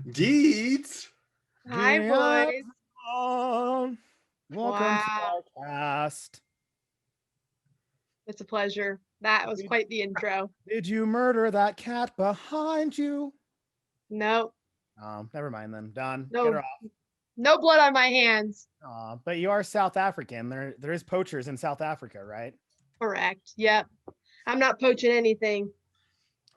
Deeds. Hi, Yeah. boys. Welcome to Wow, our cast. it's a pleasure. That was Did, quite the intro. did you murder that cat behind you? No, Never mind then. Done. Get her no, off. no blood on my hands. But you are South African. There is poachers in South Africa, right? Correct. Yep. I'm not poaching anything.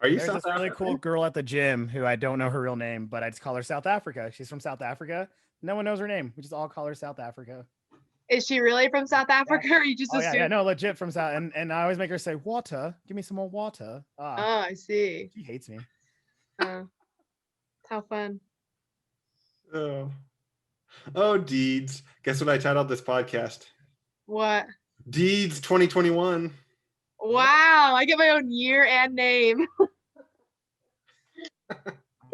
Are you There's South this really cool African? girl at the gym who I don't know her real name, but I just call her South Africa. She's from South Africa. No one knows her name. We just all call her South Africa. Is she really from South Yeah. Africa, or you just Oh yeah, assume? no, legit from South. And I always make her say water. Give me some more water. Oh, I see. She hates me. How fun. Oh. Oh, Deeds. Guess what I titled this podcast? What? Deeds 2021. Wow, I get my own year and name.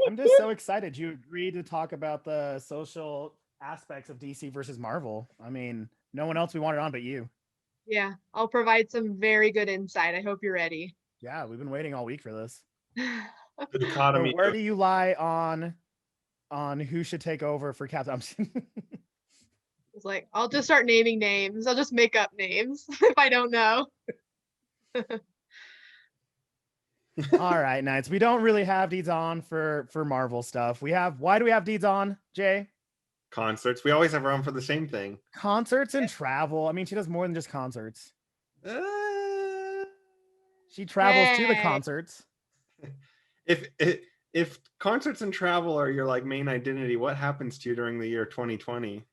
I'm just so excited you agreed to talk about the social aspects of DC versus Marvel. I mean, no one else we wanted on but you. Yeah, I'll provide some very good insight. I hope you're ready. Yeah, we've been waiting all week for this. The So dichotomy where of do you lie on who should take over for Captain? It's like, I'll just start naming names. I'll just make up names if I don't know. All right, Knights. We don't really have deeds on for Marvel stuff. Why do we have deeds on, Jay? concerts. We always have her on for the same thing. Concerts and travel. I mean, she does more than just concerts. Uh, She travels to the Hey. concerts. if concerts and travel are your like main identity, what happens to you during the year 2020?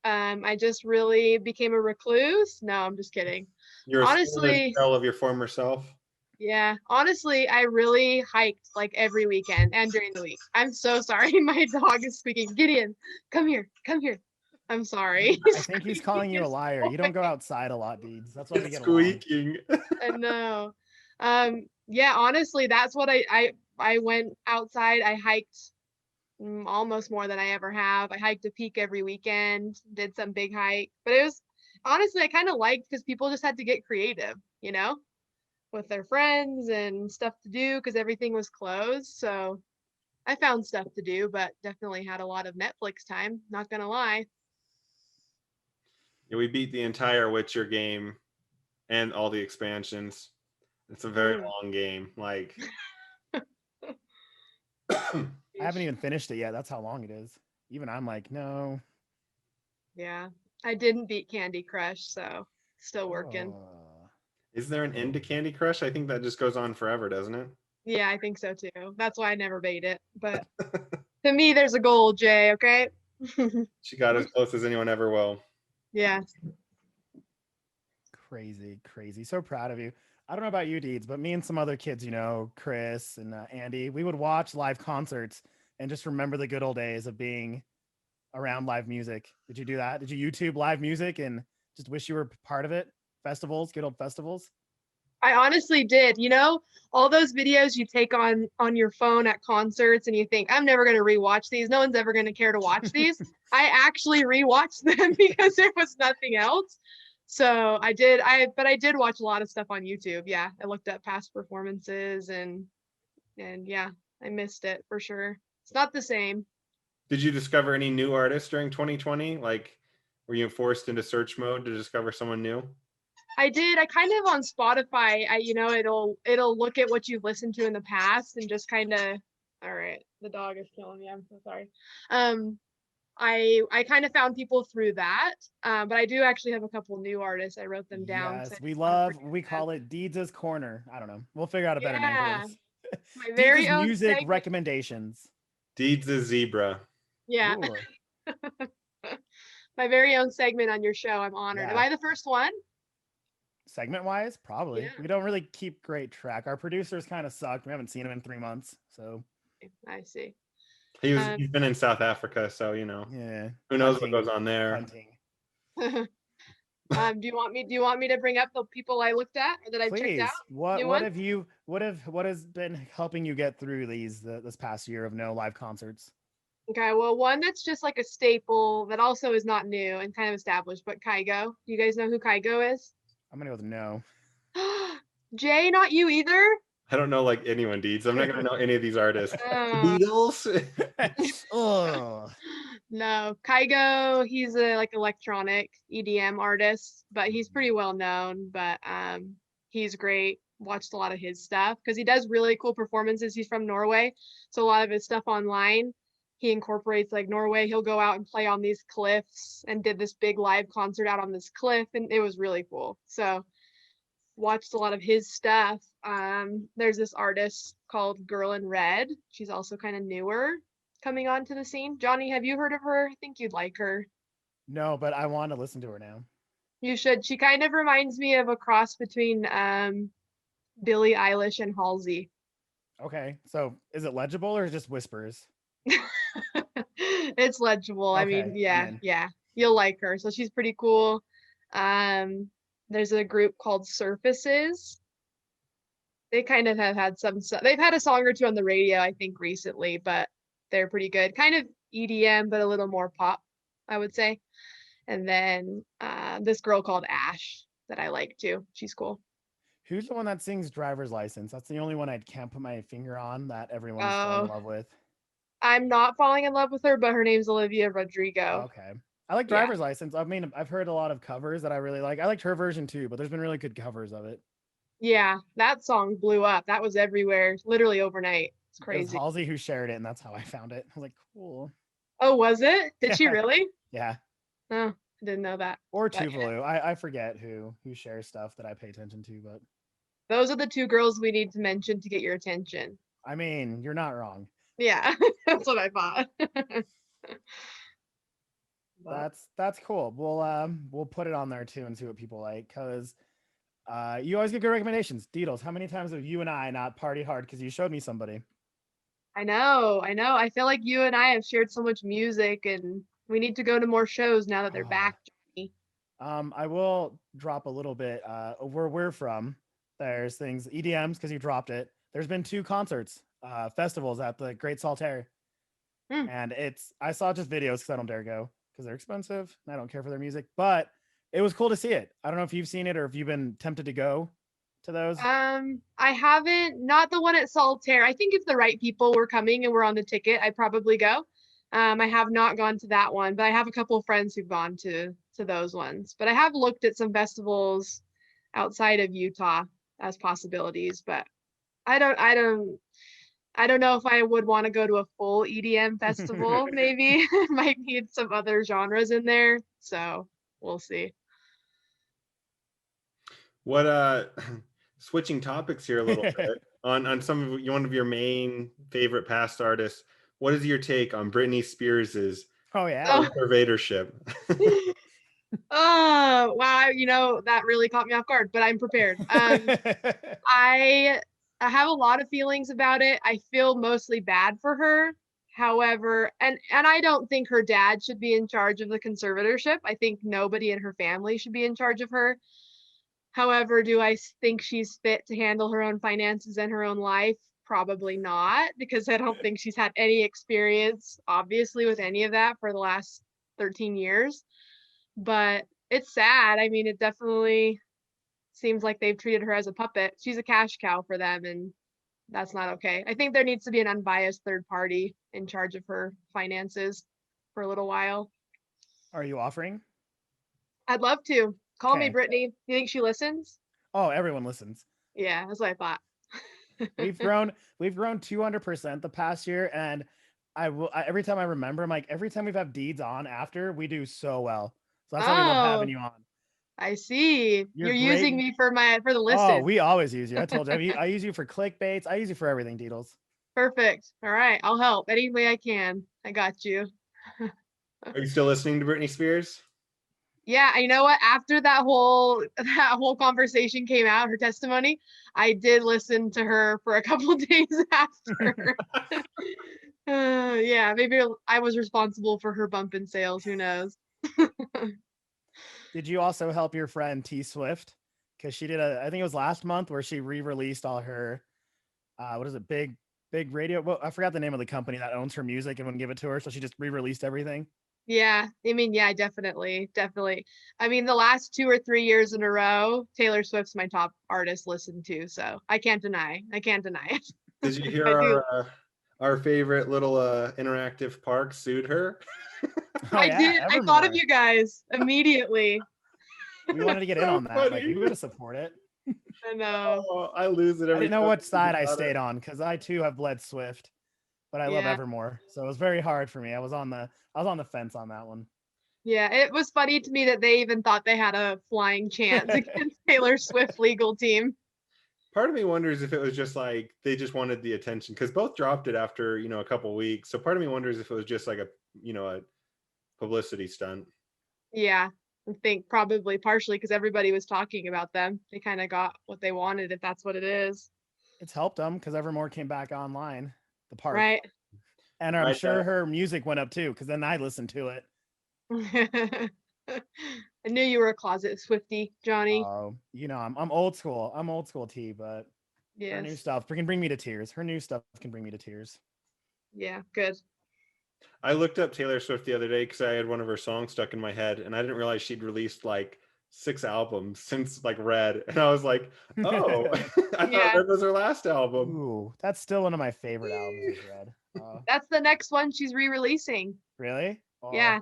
I just really became a recluse. No, I'm just kidding. You're a skeleton Honestly, shell of your former self. yeah, honestly, I really hiked like every weekend and during the week. I'm so sorry. My dog is squeaking. Gideon, come here, come here. I'm sorry. I think he's calling you a liar. You don't go outside a lot, Deeds. That's why we It's get along. squeaking. I know. Yeah, honestly, that's what I went outside. I hiked almost more than I ever have. I hiked a peak every weekend, did some big hike, but it was honestly I kind of liked because people just had to get creative, with their friends and stuff to do because everything was closed. So I found stuff to do, but definitely had a lot of Netflix time, not gonna lie. Yeah, we beat the entire Witcher game and all the expansions. It's a very Mm. long game. Like I haven't even finished it yet. That's how long it is. Even I'm like, no. Yeah. I didn't beat Candy Crush, so still working. Oh. is there an end to Candy Crush? I think that just goes on forever, doesn't it? Yeah, I think so too. That's why I never beat it. But to me, there's a goal, Jay, okay? She got as close as anyone ever will. Yeah. Crazy, crazy. So proud of you. I don't know about you, Deeds, but me and some other kids, Chris and Andy, we would watch live concerts and just remember the good old days of being around live music. Did you do that? Did you YouTube live music and just wish you were part of it? Festivals, good old festivals. I honestly did. All those videos you take on your phone at concerts and you think, I'm never going to rewatch these. No one's ever going to care to watch these. I actually rewatched them because there was nothing else. So but I did watch a lot of stuff on YouTube. Yeah. I looked up past performances and yeah, I missed it for sure. It's not the same. Did you discover any new artists during 2020? Like, were you forced into search mode to discover someone new? I did. I kind of on Spotify, it'll look at what you've listened to in the past and just kind of, all right, the dog is killing me. I'm so sorry. I kind of found people through that. But I do actually have a couple new artists. I wrote them down because I Yes, we didn't want to love, forget we them. call it Deeds' Corner. I don't know. We'll figure out a better name for Yeah, this. my Deeds' very own music segment. recommendations. Deeds the Zebra. Yeah, Ooh, my very own segment on your show. I'm honored. Am yeah. I the first one? Segment wise, probably. Yeah, We don't really keep great track. Our producers kind of suck. We haven't seen them in 3 months. So, I see. He's been in South Africa, so yeah. who knows what goes on there. Hunting. Do you want me to bring up the people I looked at or that I've checked out? Please. What New what ones? have you what has been helping you get through this past year of no live concerts? Okay, well, one that's just like a staple that also is not new and kind of established, but Kygo. Do you guys know who Kygo is? I'm gonna go with no. Jay, not you either? I don't know like anyone, Deeds. I'm not gonna know any of these artists. The Uh, Beatles. Oh, no, Kygo, he's a like electronic EDM artist, but he's pretty well known, but he's great. Watched a lot of his stuff because he does really cool performances. He's from Norway, so a lot of his stuff online, he incorporates like Norway. He'll go out and play on these cliffs and did this big live concert out on this cliff, and it was really cool. So watched a lot of his stuff. There's this artist called Girl in Red. She's also kind of newer coming onto the scene. Johnny, have you heard of her? I think you'd like her. no, but I want to listen to her now. You should. She kind of reminds me of a cross between Billie Eilish and Halsey. Okay, so is it legible or just whispers? It's legible. I mean, Okay, I'm yeah, in. yeah. You'll like her. So she's pretty cool. There's a group called Surfaces. They kind of have had they've had a song or two on the radio, I think, recently, but they're pretty good. Kind of EDM, but a little more pop, I would say. And then this girl called Ash that I like too. She's cool. Who's the one that sings Driver's License? That's the only one I can't put my finger on that everyone's falling in Oh, love with. I'm not falling in love with her, but her name's Olivia Rodrigo. Okay. I like Yeah. Driver's License. I mean, I've heard a lot of covers that I really like. I liked her version too, but there's been really good covers of it. Yeah, that song blew up. That was everywhere, literally overnight. It's It was crazy. Halsey who shared it, and that's how I found it. I was like, cool. Oh, was it? Did she really? Yeah. Oh, I didn't know that. Or But yeah, Tuvalu. I forget who shares stuff that I pay attention to, but those are the two girls we need to mention to get your attention. I mean, you're not wrong. Yeah, that's what I thought. But That's cool. We'll put it on there too and see what people like because you always get good recommendations. Deedles, how many times have you and I not partied hard because you showed me somebody? I know, I know. I feel like you and I have shared so much music, and we need to go to more shows now that they're back. Johnny. I will drop a little bit where we're from. There's things EDMs because you dropped it. There's been 2 concerts, festivals at the Great Salt Air, Hmm. and I saw just videos because I don't dare go because they're expensive and I don't care for their music. But it was cool to see it. I don't know if you've seen it or if you've been tempted to go to those. I haven't, not the one at Solitaire. I think if the right people were coming and were on the ticket, I'd probably go. I have not gone to that one, but I have a couple of friends who've gone to those ones. But I have looked at some festivals outside of Utah as possibilities, but I don't I don't I don't know if I would want to go to a full EDM festival, maybe. Might need some other genres in there. So we'll see. What switching topics here a little bit on some of one of your main favorite past artists. What is your take on Britney Spears's Oh yeah. Oh, pervadership? oh wow, that really caught me off guard, but I'm prepared. I have a lot of feelings about it. I feel mostly bad for her. However, and I don't think her dad should be in charge of the conservatorship. I think nobody in her family should be in charge of her. However, do I think she's fit to handle her own finances and her own life? Probably not, because I don't think she's had any experience, obviously, with any of that for the last 13 years. But it's sad. I mean, it definitely seems like they've treated her as a puppet. She's a cash cow for them, and that's not okay. I think there needs to be an unbiased third party in charge of her finances for a little while. Are you offering? I'd love to. Call me, Okay. Brittany. You think she listens? Oh, everyone listens. Yeah, that's what I thought. We've grown 200% the past year, and every time I remember, I'm like, every time we've had Deeds on after, we do so well. So that's why we love having Oh, you on. I see. You're You're great. using me for the Oh, listen. we always use you. I told you. I use you for clickbaits. I use you for everything, Deedles. Perfect. All right, I'll help any way I can. I got you. Are you still listening to Britney Spears? Yeah, you know what? After that whole conversation came out, her testimony, I did listen to her for a couple of days after. Yeah, maybe I was responsible for her bump in sales. Who knows? Did you also help your friend T Swift? Because she did I think it was last month where she re-released all her what is it, big radio. Well, I forgot the name of the company that owns her music and wouldn't give it to her, so she just re-released everything. Yeah, I mean, yeah, definitely, definitely. I mean, the last 2 or 3 years in a row, Taylor Swift's my top artist listened to, so I can't deny. I can't deny it. Did you hear I do. our favorite little interactive park sued her? Oh I yeah, did. I thought of Evermore. you guys immediately. We wanted to get in So on that. Like funny. we would have supported it. I know. Oh, I lose it I every didn't know time I what think side I about it. stayed on because I too have bled Swift, but I love Yeah. Evermore. So it was very hard for me. I was on the fence on that one. Yeah, it was funny to me that they even thought they had a flying chance against Taylor Swift legal team. Part of me wonders if it was just like they just wanted the attention because both dropped it after a couple weeks. So part of me wonders if it was just like a publicity stunt. Yeah, I think probably partially because everybody was talking about them. They kind of got what they wanted, if that's what it is. It's helped them because Evermore came back online, the park, Right. and I'm I sure her music went up too because then I listened to it. I knew you were a closet Swifty, Johnny. I'm old school. I'm old school T, but her new Yes. stuff can bring me to tears. Her new stuff can bring me to tears. Yeah, good. I looked up Taylor Swift the other day because I had one of her songs stuck in my head, and I didn't realize she'd released like 6 albums since like Red, and I was like, oh, I thought Yeah, Red was her last album. Ooh, that's still one of my favorite albums. Is Red. that's the next one she's re-releasing. Really? Yeah,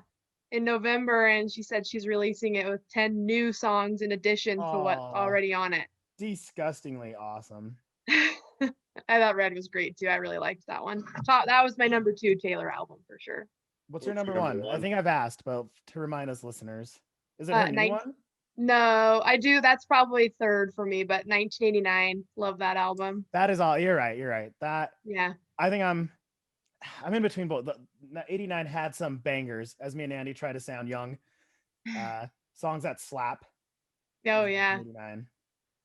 in November, and she said she's releasing it with 10 new songs in addition to what's Oh, already on it. disgustingly awesome. I thought Red was great too. I really liked that one. That was my number 2 Taylor album for sure. What's your What's your number number one? I one? think I've asked, but to remind us listeners, is it her new Nine. one? No, I do. That's probably third for me, but 1989. Love that album. That is all. You're right. You're right. That Yeah. I think I'm in between both. The 89 had some bangers, as me and Andy try to sound young. Songs that slap. Oh yeah. 1989.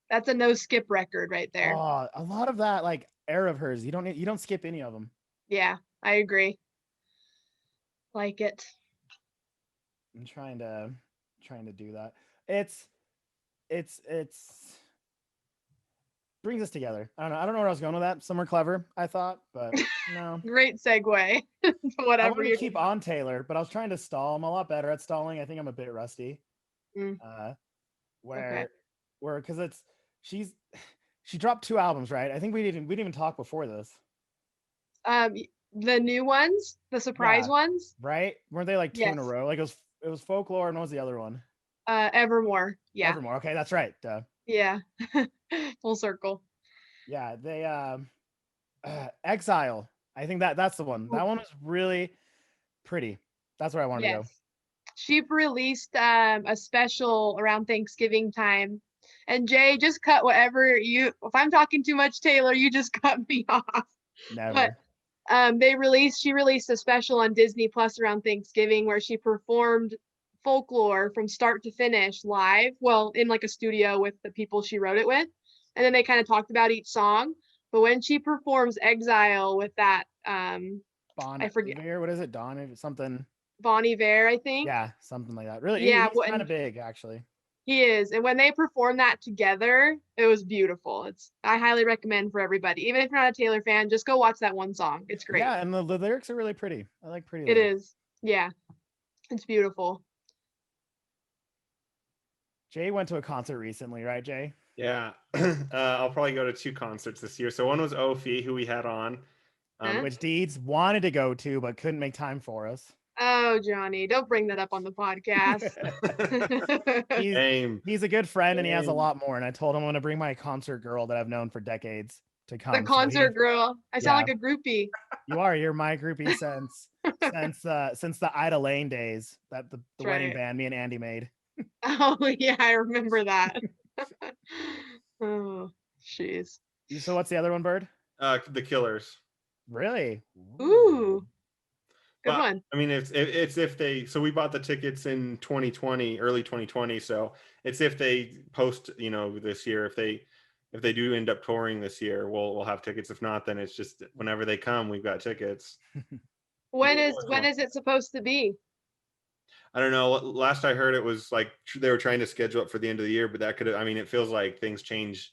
That's a no skip record right there. Oh, a lot of that like era of hers. You don't skip any of them. Yeah, I agree. Like it. I'm trying to do that. It's brings us together. I don't know where I was going with that. Somewhere clever, I thought, but no. Great segue to I whatever wanted you're to keep on Taylor, but I was trying to stall. I'm a lot better at stalling. I think I'm a bit rusty. Mm, Uh, okay. where because it's she's she dropped 2 albums, right? I think we didn't even talk before this. The new ones, the surprise Yeah, ones. right? Weren't they like 2 in a Yes. row? Like it was Folklore and what was the other one? Evermore. Yeah. Evermore. Okay, that's right. Yeah. Full circle. Yeah, they Exile. I think that's the one. Ooh, That one was really pretty. That's where I wanted to go. yes. She released a special around Thanksgiving time. And Jay, just cut whatever if I'm talking too much, Taylor, you just cut me off. But Never. she released a special on Disney Plus around Thanksgiving where she performed Folklore from start to finish live, well, in like a studio with the people she wrote it with. And then they kind of talked about each song. But when she performs Exile with that, Bon I forget, Iver, what is it? Don something. Bon Iver, I think. Yeah, something like that. Really, Yeah, he's kind of big actually. he is. And when they performed that together, it was beautiful. I highly recommend for everybody. Even if you're not a Taylor fan, just go watch that one song. It's great. Yeah, and the lyrics are really pretty. I like pretty It lyrics. is. Yeah. It's beautiful. Jay went to a concert recently, right, Jay? Yeah, I'll probably go to 2 concerts this year. So one was Ophi, who we had on. Huh? Which Deeds wanted to go to but couldn't make time for us. Oh, Johnny, don't bring that up on the podcast. He's a good friend and he has a lot more. And I told him I'm gonna bring my concert girl that I've known for decades to come. The concert girl. I sound like a groupie. You're my groupie since the Ida Lane days that the wedding band me and Andy made. Oh yeah, I remember that. Oh, jeez. So what's the other one, Bird? The Killers. Really? Ooh. Good Well, one. I mean, it's if they. So we bought the tickets in 2020, early 2020. So it's if they post, this year. If they do end up touring this year, we'll have tickets. If not, then it's just whenever they come, we've got tickets. When is it supposed to be? I don't know. Last I heard, it was like they were trying to schedule it for the end of the year, but that could. I mean, it feels like things change,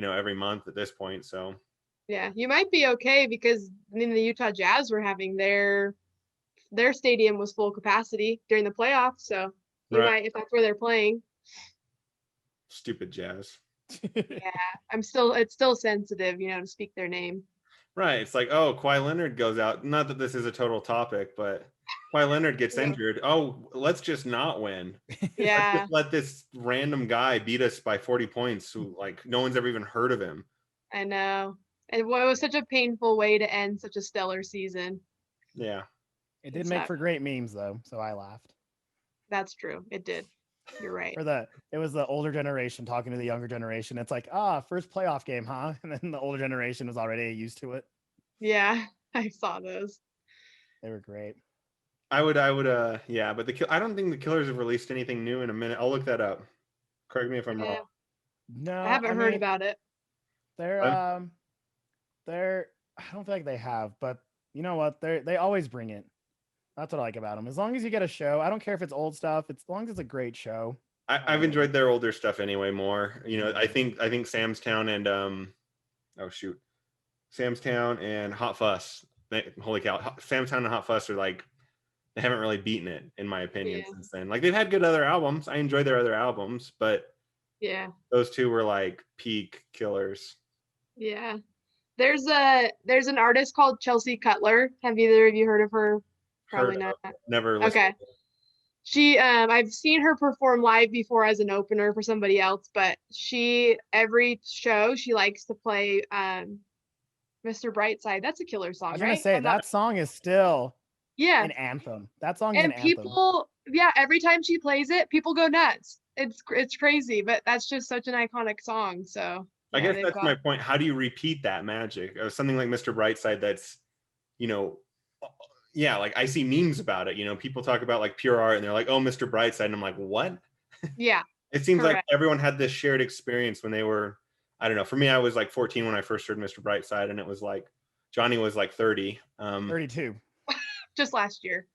every month at this point. So Yeah, you might be okay because I mean the Utah Jazz were having their their stadium was full capacity during the playoffs, so you Right. might, if that's where they're playing. Stupid Jazz. Yeah, it's still sensitive, to speak their name. Right. It's like, oh, Kawhi Leonard goes out. Not that this is a total topic, but Kawhi Leonard gets Yeah. injured. Oh, let's just not win. Let's Yeah, just let this random guy beat us by 40 points who like no one's ever even heard of him. I know. And it was such a painful way to end such a stellar season. Yeah. It did It's make not- for great memes though, so I laughed. That's true. It did. You're right. It was the older generation talking to the younger generation. It's like, first playoff game, huh? And then the older generation was already used to it. Yeah, I saw those. They were great. I would, yeah, but I don't think the Killers have released anything new in a minute. I'll look that up. Correct me if I'm Yeah. wrong. No, I haven't heard about it. They're I don't feel like they have, but you know what? They always bring it. That's what I like about them. As long as you get a show, I don't care if it's old stuff. As long as it's a great show. I've enjoyed their older stuff anyway more. I think Sam's Town and Sam's Town and Hot Fuss. Holy cow, Sam's Town and Hot Fuss are like they haven't really beaten it in my opinion since then. Like they've had good other albums. I enjoy their other albums, but Yeah. those two were like peak Killers. Yeah. There's an artist called Chelsea Cutler. Have either of you heard of her? Probably not. Never listened. Okay. She I've seen her perform live before as an opener for somebody else, but every show she likes to play Mr. Brightside. That's a Killer song, I was right? gonna say that song is still an anthem. That song is an anthem. Yeah, every time she plays it, people go nuts. It's crazy, but that's just such an iconic song. So I guess that's my point. How do you repeat that magic? Something like Mr. Brightside that's, yeah, like I see memes about it. People talk about like pure art and they're like, oh, Mr. Brightside. And I'm like, what? Yeah. It seems like everyone had this shared experience when they were, I don't know. For me, I was like 14 when I first heard Mr. Brightside, and it was like Johnny was like 30. 32. Just last year.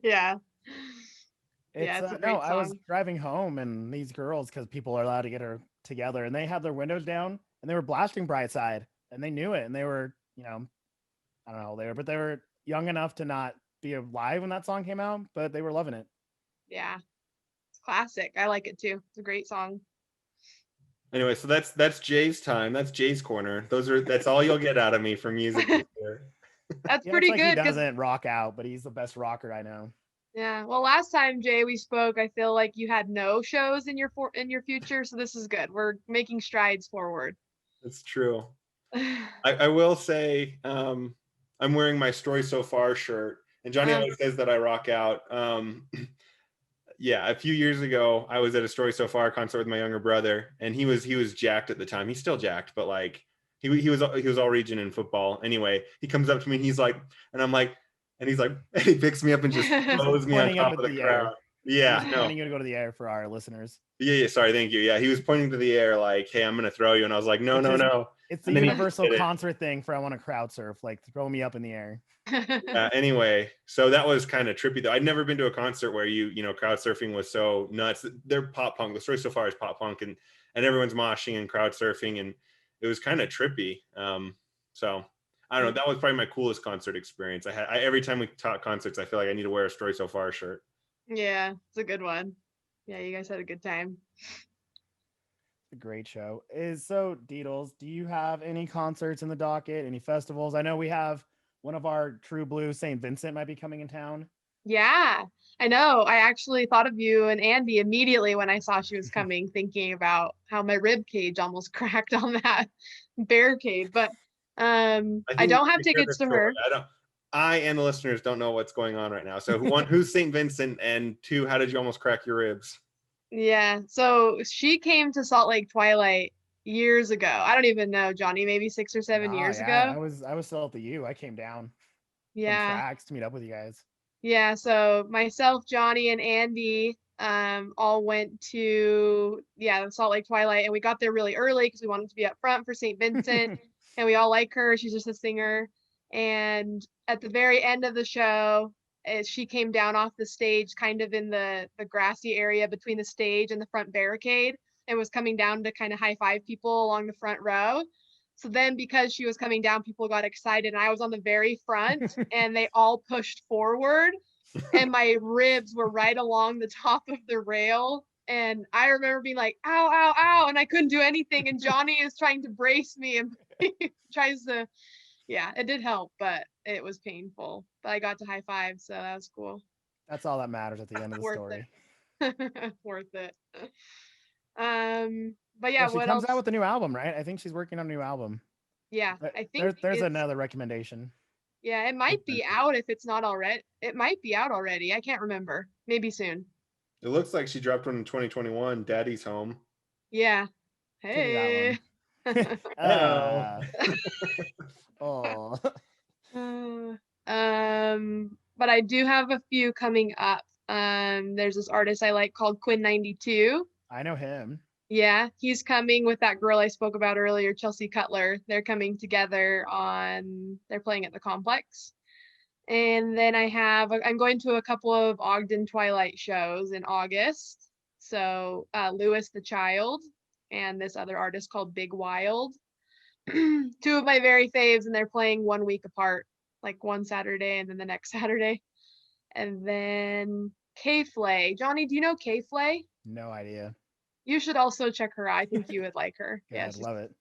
Yeah. It's a great song. I was driving home and these girls, because people are allowed to get her together, and they had their windows down and they were blasting Brightside, and they knew it, and they were, I don't know, they were young enough to not be alive when that song came out, but they were loving it. Yeah. It's classic. I like it too. It's a great song. Anyway, so that's Jay's time. That's Jay's corner. That's all you'll get out of me for music this year. That's pretty good. He doesn't rock out, but he's the best rocker I know. Yeah. Well, last time, Jay, we spoke, I feel like you had no shows in your future, so this is good. We're making strides forward. It's true. I will say, I'm wearing my Story So Far shirt, and Johnny always says that I rock out. Yeah, a few years ago, I was at a Story So Far concert with my younger brother, and he was jacked at the time. He's still jacked, but like he was all region in football. Anyway, he comes up to me and he's like, and I'm like, and he's like, and he picks me up and just throws me on top of the crowd. Yeah, no. Pointing you to go to the air for our listeners. Yeah. Sorry, thank you. Yeah, he was pointing to the air like, "Hey, I'm gonna throw you," and I was like, "No, no." It's the universal concert thing for I want to crowd surf, like throw me up in the air. Anyway, so that was kind of trippy though. I'd never been to a concert where crowd surfing was so nuts. They're pop punk. The Story So Far is pop punk, and everyone's moshing and crowd surfing, and it was kind of trippy. So I don't know. That was probably my coolest concert experience. Every time we talk concerts, I feel like I need to wear a Story So Far shirt. Yeah, it's a good one. Yeah, you guys had a good time. A great show. Deedles, do you have any concerts in the docket, any festivals? I know we have one of our True Blue, St. Vincent, might be coming in town. Yeah, I know. I actually thought of you and Andy immediately when I saw she was coming, thinking about how my rib cage almost cracked on that barricade. But I don't have tickets to her. I and the listeners don't know what's going on right now. So one, who's St. Vincent, and two, how did you almost crack your ribs? Yeah, so she came to Salt Lake Twilight years ago. I don't even know, Johnny, maybe 6 or 7 years ago. I was still at the U. I came down from tracks to meet up with you guys. Yeah, so myself, Johnny, and Andy all went to Salt Lake Twilight, and we got there really early because we wanted to be up front for St. Vincent, and we all like her. She's just a singer. And at the very end of the show, she came down off the stage kind of in the grassy area between the stage and the front barricade, and was coming down to kind of high five people along the front row. So then because she was coming down, people got excited and I was on the very front and they all pushed forward and my ribs were right along the top of the rail. And I remember being like, ow, ow, ow. And I couldn't do anything. And Johnny is trying to brace me and tries to, yeah, it did help, but it was painful. But I got to high five. So that was cool. That's all that matters at the end of the Worth story. it. Worth it. But Yeah, yeah, she what comes else? out with a new album, right? I think she's working on a new album. Yeah, I think There's it's, another recommendation. yeah, it might be out if it's not already. It might be out already. I can't remember. Maybe soon. It looks like she dropped one in 2021. Daddy's Home. Yeah. Give me that Hey. one. Oh. Oh. But I do have a few coming up. There's this artist I like called Quinn92. I know him. Yeah, he's coming with that girl I spoke about earlier, Chelsea Cutler. They're coming together they're playing at the Complex. And then I'm going to a couple of Ogden Twilight shows in August. So Lewis the Child and this other artist called Big Wild. Two of my very faves, and they're playing 1 week apart, like one Saturday and then the next Saturday. And then K-Flay. Johnny, do you know K-Flay? No idea. You should also check her out. I think you would like her. Yeah, Yes. I'd love it.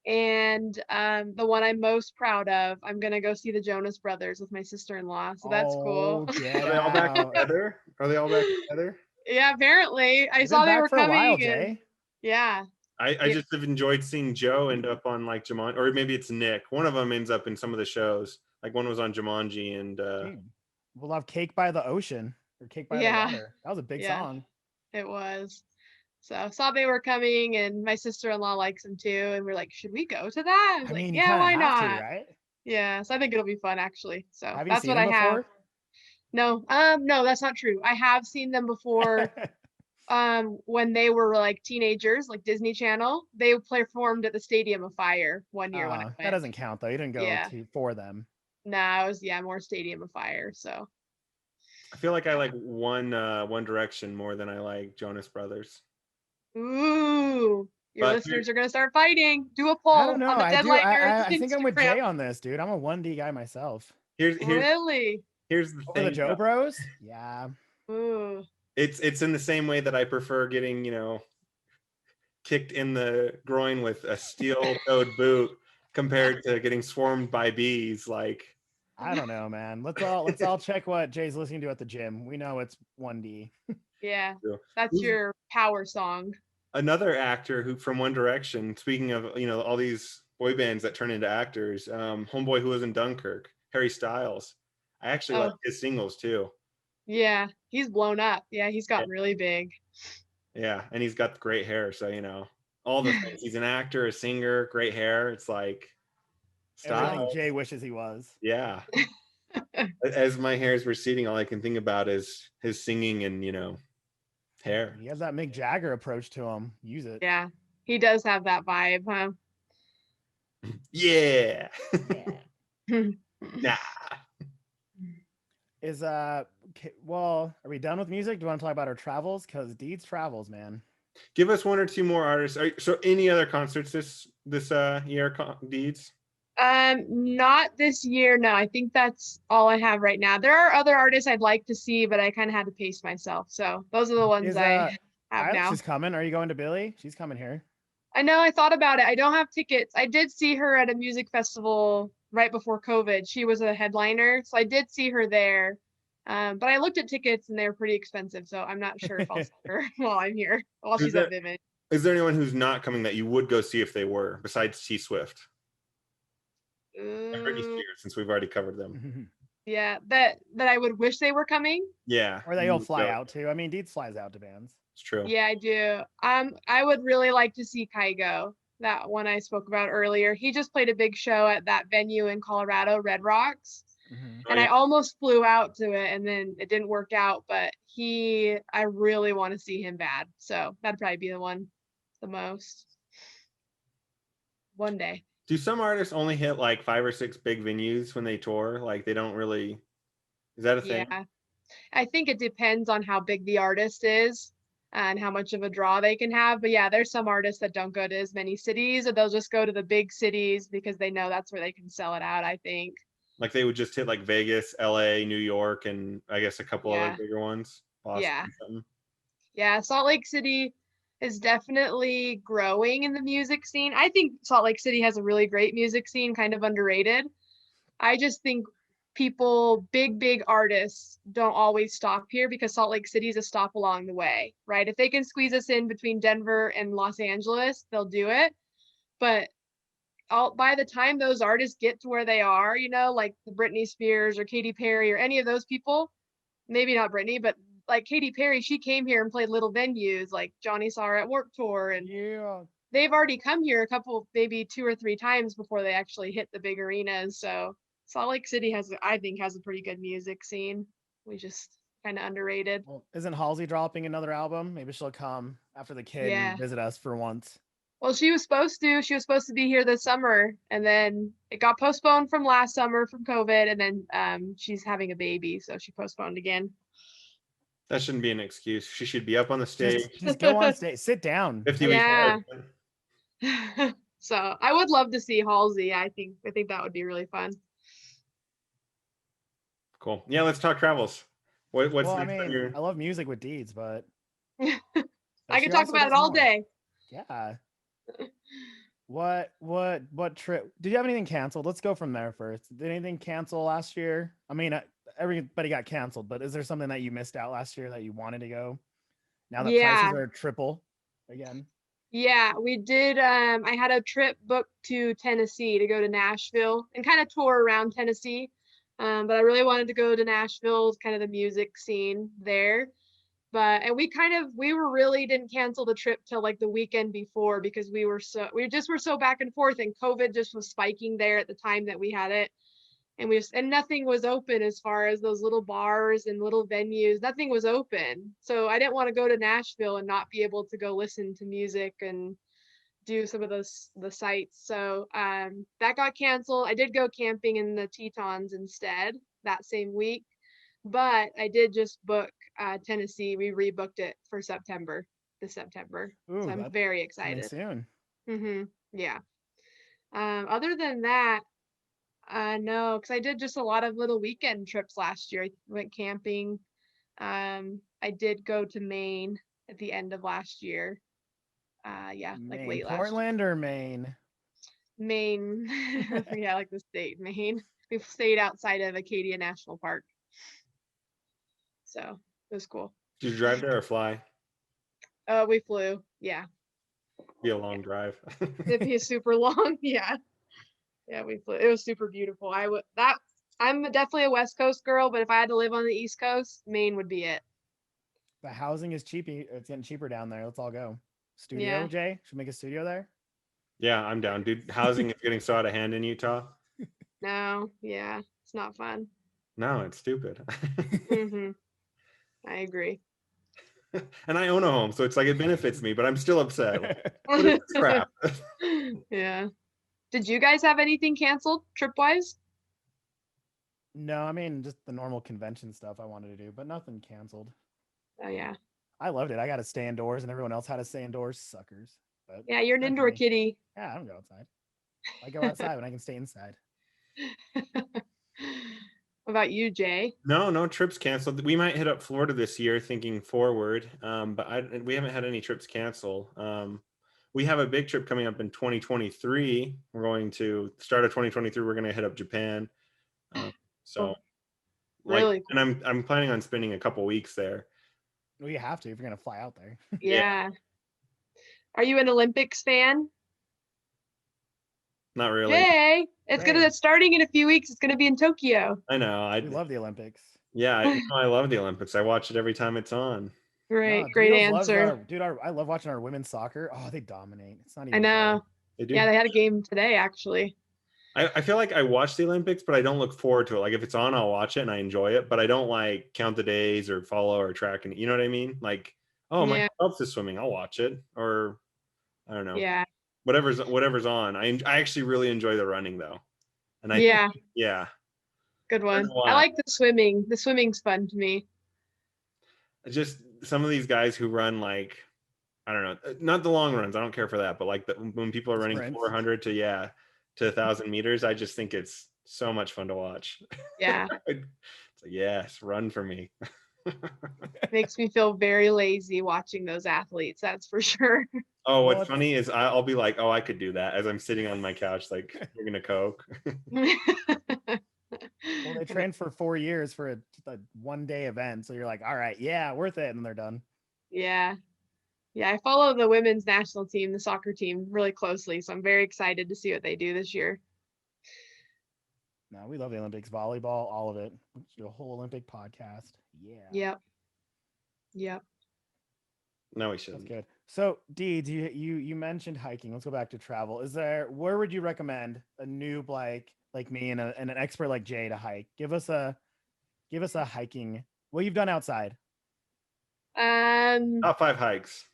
And the one I'm most proud of, I'm gonna go see the Jonas Brothers with my sister-in-law. So that's cool. Get Are they all back out. together? Are they all back together? Yeah, apparently. I They've saw been they back were for a while, coming and Jay. yeah. I Yeah. just have enjoyed seeing Joe end up on like Jumanji, or maybe it's Nick. One of them ends up in some of the shows. Like one was on Jumanji, and Dude, we'll have Cake by the Ocean or Cake by the Yeah. Water. That was a big Yeah. song. It was. So saw they were coming and my sister-in-law likes them too. And we're like, should we go to that? I was I like, mean, you yeah, kind why of have not? to, right? Yeah. So I think it'll be fun actually. So Have you that's seen what I them have. before? No, no, that's not true. I have seen them before. When they were like teenagers, like Disney Channel, they performed at the Stadium of Fire one year when I That went. doesn't count though. You didn't go Yeah. for them. Nah, it was more Stadium of Fire. So I feel like I like One Direction more than I like Jonas Brothers. ooh, your But listeners are gonna start fighting. Do a I poll don't know. on the I do. Deadliners I think I'm with Instagram. Jay on this, dude. I'm a 1D guy myself. Here's Really? here's the Over thing. the Joe Bros? Yeah. Ooh. It's in the same way that I prefer getting, kicked in the groin with a steel-toed boot compared to getting swarmed by bees. Like, I don't know, man. Let's all check what Jay's listening to at the gym. We know it's 1D. Yeah, True. that's your power song. Another actor who from One Direction, speaking of all these boy bands that turn into actors, homeboy who was in Dunkirk, Harry Styles. I actually like his singles too. Yeah, he's blown up. Yeah, he's gotten really big. Yeah, and he's got great hair, so all the things. He's an actor, a singer, great hair. It's like Everything Jay wishes he was. Yeah. As my hair is receding, all I can think about is his singing and hair. He has that Mick Jagger approach to him. Use it. Yeah, he does have that vibe, huh? Yeah. Nah. Well, are we done with music? Do you want to talk about our travels? Because Deeds travels, man. Give us one or two more artists. So any other concerts this year, Deeds? Not this year. No, I think that's all I have right now. There are other artists I'd like to see, but I kind of had to pace myself. So those are the ones I have now. She's coming. Are you going to Billy? She's coming here. I know. I thought about it. I don't have tickets. I did see her at a music festival right before COVID. She was a headliner, so I did see her there. But I looked at tickets and they were pretty expensive, so I'm not sure if I'll see her while I'm here, while she's at Vivid. Is there anyone who's not coming that you would go see if they were, besides T Swift? Britney Spears, since we've already covered them. Yeah, that I would wish they were coming. Yeah. Or they all fly out too. I mean, Deeds flies out to bands. It's true. Yeah, I do. I would really like to see Kygo, that one I spoke about earlier. He just played a big show at that venue in Colorado, Red Rocks. And I almost flew out to it and then it didn't work out, but I really want to see him bad. So that'd probably be the most. One day. Do some artists only hit like 5 or 6 big venues when they tour? Like they don't really, is that a thing? Yeah. I think it depends on how big the artist is. and how much of a draw they can have. But yeah, there's some artists that don't go to as many cities, or they'll just go to the big cities because they know that's where they can sell it out, I think. Like they would just hit like Vegas, LA, New York, and I guess a couple other Yeah. bigger ones, Boston, Yeah. something. Yeah, Salt Lake City is definitely growing in the music scene. I think Salt Lake City has a really great music scene, kind of underrated. I just think people, big artists, don't always stop here because Salt Lake City is a stop along the way, right? If they can squeeze us in between Denver and Los Angeles, they'll do it. But by the time those artists get to where they are, like the Britney Spears or Katy Perry or any of those people, maybe not Britney, but like Katy Perry, she came here and played little venues, like Johnny saw her at Warped Tour, and they've already come here a couple, maybe 2 or 3 times before they actually hit the big arenas. So Salt Lake City I think, has a pretty good music scene. We just kind of underrated. Well, isn't Halsey dropping another album? Maybe she'll come after the kid Yeah. and visit us for once. Well, she was supposed to be here this summer, and then it got postponed from last summer from COVID, and then she's having a baby, so she postponed again. That shouldn't be an excuse. She should be up on the stage. Just go on stage, sit down. 50 weeks Yeah. pregnant. So I would love to see Halsey. I think that would be really fun. Cool. Yeah, let's talk travels. What's Well, I next on mean, your... I love music with Deeds, but I she could talk also about it does all more. day. Yeah. What trip? Did you have anything canceled? Let's go from there first. Did anything cancel last year? I mean, everybody got canceled, but is there something that you missed out last year that you wanted to go? Now that prices are triple again. Yeah, we did. I had a trip booked to Tennessee to go to Nashville and kind of tour around Tennessee. But I really wanted to go to Nashville, kind of the music scene there. And we were really didn't cancel the trip till like the weekend before because we were so back and forth, and COVID just was spiking there at the time that we had it. And nothing was open as far as those little bars and little venues. Nothing was open. So I didn't want to go to Nashville and not be able to go listen to music and do some of the sites. So that got canceled. I did go camping in the Tetons instead that same week, but I did just book Tennessee. We rebooked it for this September. Ooh, so I'm very excited. Soon. Yeah. Other than that, no, because I did just a lot of little weekend trips last year. I went camping. I did go to Maine at the end of last year. Yeah, Maine, like late Portland or Maine? Maine. Yeah, like the state, Maine. We stayed outside of Acadia National Park. So it was cool. Did you drive there or fly? We flew. Yeah. Be a long drive. It'd be super long. Yeah. Yeah, we flew. It was super beautiful. I'm definitely a West Coast girl, but if I had to live on the East Coast, Maine would be it. The housing is cheap. It's getting cheaper down there. Let's all go. Studio, Yeah. Jay? Should we make a studio there? Yeah, I'm down, dude. Housing is getting so out of hand in Utah. No, yeah, it's not fun. No, it's stupid. I agree. And I own a home, so it's like it benefits me, but I'm still upset. What is this crap? Yeah. Did you guys have anything canceled trip-wise? No, I mean just the normal convention stuff I wanted to do, but nothing canceled. Oh yeah. I loved it. I got to stay indoors, and everyone else had to stay indoors. Suckers. But yeah, you're an indoor kitty. Yeah, I don't go outside. I go outside when I can stay inside. What about you, Jay? No trips canceled. We might hit up Florida this year, thinking forward. But we haven't had any trips cancel. We have a big trip coming up in 2023. We're going to start of 2023. We're going to hit up Japan. Really cool. And I'm planning on spending a couple weeks there. Well, you have to if you're going to fly out there. Yeah. Are you an Olympics fan? Not really. Jay, it's starting in a few weeks. It's gonna be in Tokyo. I know. I love the Olympics. Yeah, I love the Olympics. I watch it every time it's on. Right, great answer. I love watching our women's soccer. Oh, they dominate. It's not even. I know. They do. Yeah, they had a game today actually. I feel like I watch the Olympics, but I don't look forward to it. Like if it's on, I'll watch it and I enjoy it, but I don't like count the days or follow or track. And you know what I mean? Like, oh, my Phelps is swimming, I'll watch it. Or I don't know. Yeah. Whatever's on. I actually really enjoy the running though. And yeah. Good one. I like the swimming. The swimming's fun to me. some of these guys who run like, I don't know, not the long runs. I don't care for that, but like when people are running Sprints. 400 to 1,000 meters, I just think it's so much fun to watch. Yeah. It's like, yes, run for me. Makes me feel very lazy watching those athletes, that's for sure. Oh, Well, what's funny is I'll be like, oh, I could do that as I'm sitting on my couch, like drinking a Coke. Well, they trained for 4 years for a 1-day event, so you're like, all right, yeah, worth it, and they're done. Yeah. Yeah, I follow the women's national team, the soccer team, really closely, so I'm very excited to see what they do this year. No, we love the Olympics, volleyball, all of it. Let's do a whole Olympic podcast. Yeah. Yep. Yep. No, we That's shouldn't. good. So, Deeds, you mentioned hiking. Let's go back to travel. Where would you recommend a noob like me and an expert like Jay to hike? Give us a hiking. What you've done outside. Top 5 hikes.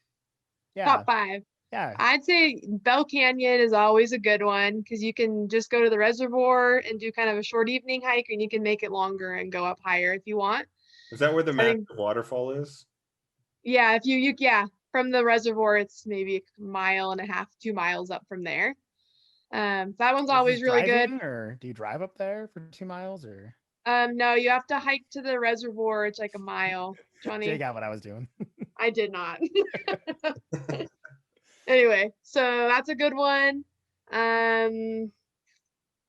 Yeah. Top 5. Yeah. I'd say Bell Canyon is always a good one because you can just go to the reservoir and do kind of a short evening hike, and you can make it longer and go up higher if you want. Is that where the I think- massive waterfall is? Yeah, if you from the reservoir, it's maybe a mile and a half, 2 miles up from there. That one's Is always this really good. driving, or do you drive up there for 2 miles, or? No, you have to hike to the reservoir. It's like a mile. Johnny, Jay got what I was doing. I did not. Anyway, so that's a good one.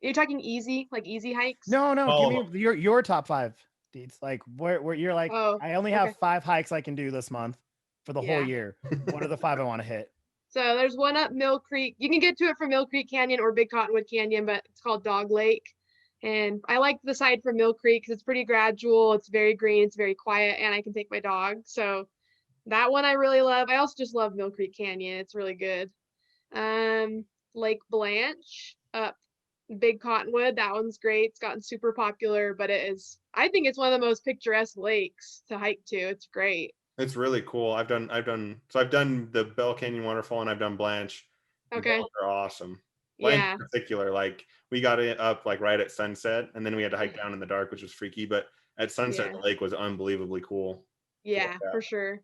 You're talking easy, like easy hikes? No, All give of me your top 5 Deeds. Like where you're like, Oh, I only have okay. 5 hikes I can do this month for the whole Yeah. year. What are the 5 I want to hit? So there's one up Mill Creek. You can get to it from Mill Creek Canyon or Big Cottonwood Canyon, but it's called Dog Lake. And I like the side from Mill Creek because it's pretty gradual. It's very green. It's very quiet, and I can take my dog. So that one I really love. I also just love Mill Creek Canyon. It's really good. Lake Blanche up Big Cottonwood. That one's great. It's gotten super popular, but I think it's one of the most picturesque lakes to hike to. It's great. It's really cool. I've done the Bell Canyon waterfall and I've done Blanche. Okay. Both are awesome. Blanche Yeah. in particular, like we got it up like right at sunset, and then we had to hike down in the dark, which was freaky. But at sunset, Yeah. the lake was unbelievably cool. Yeah, for sure.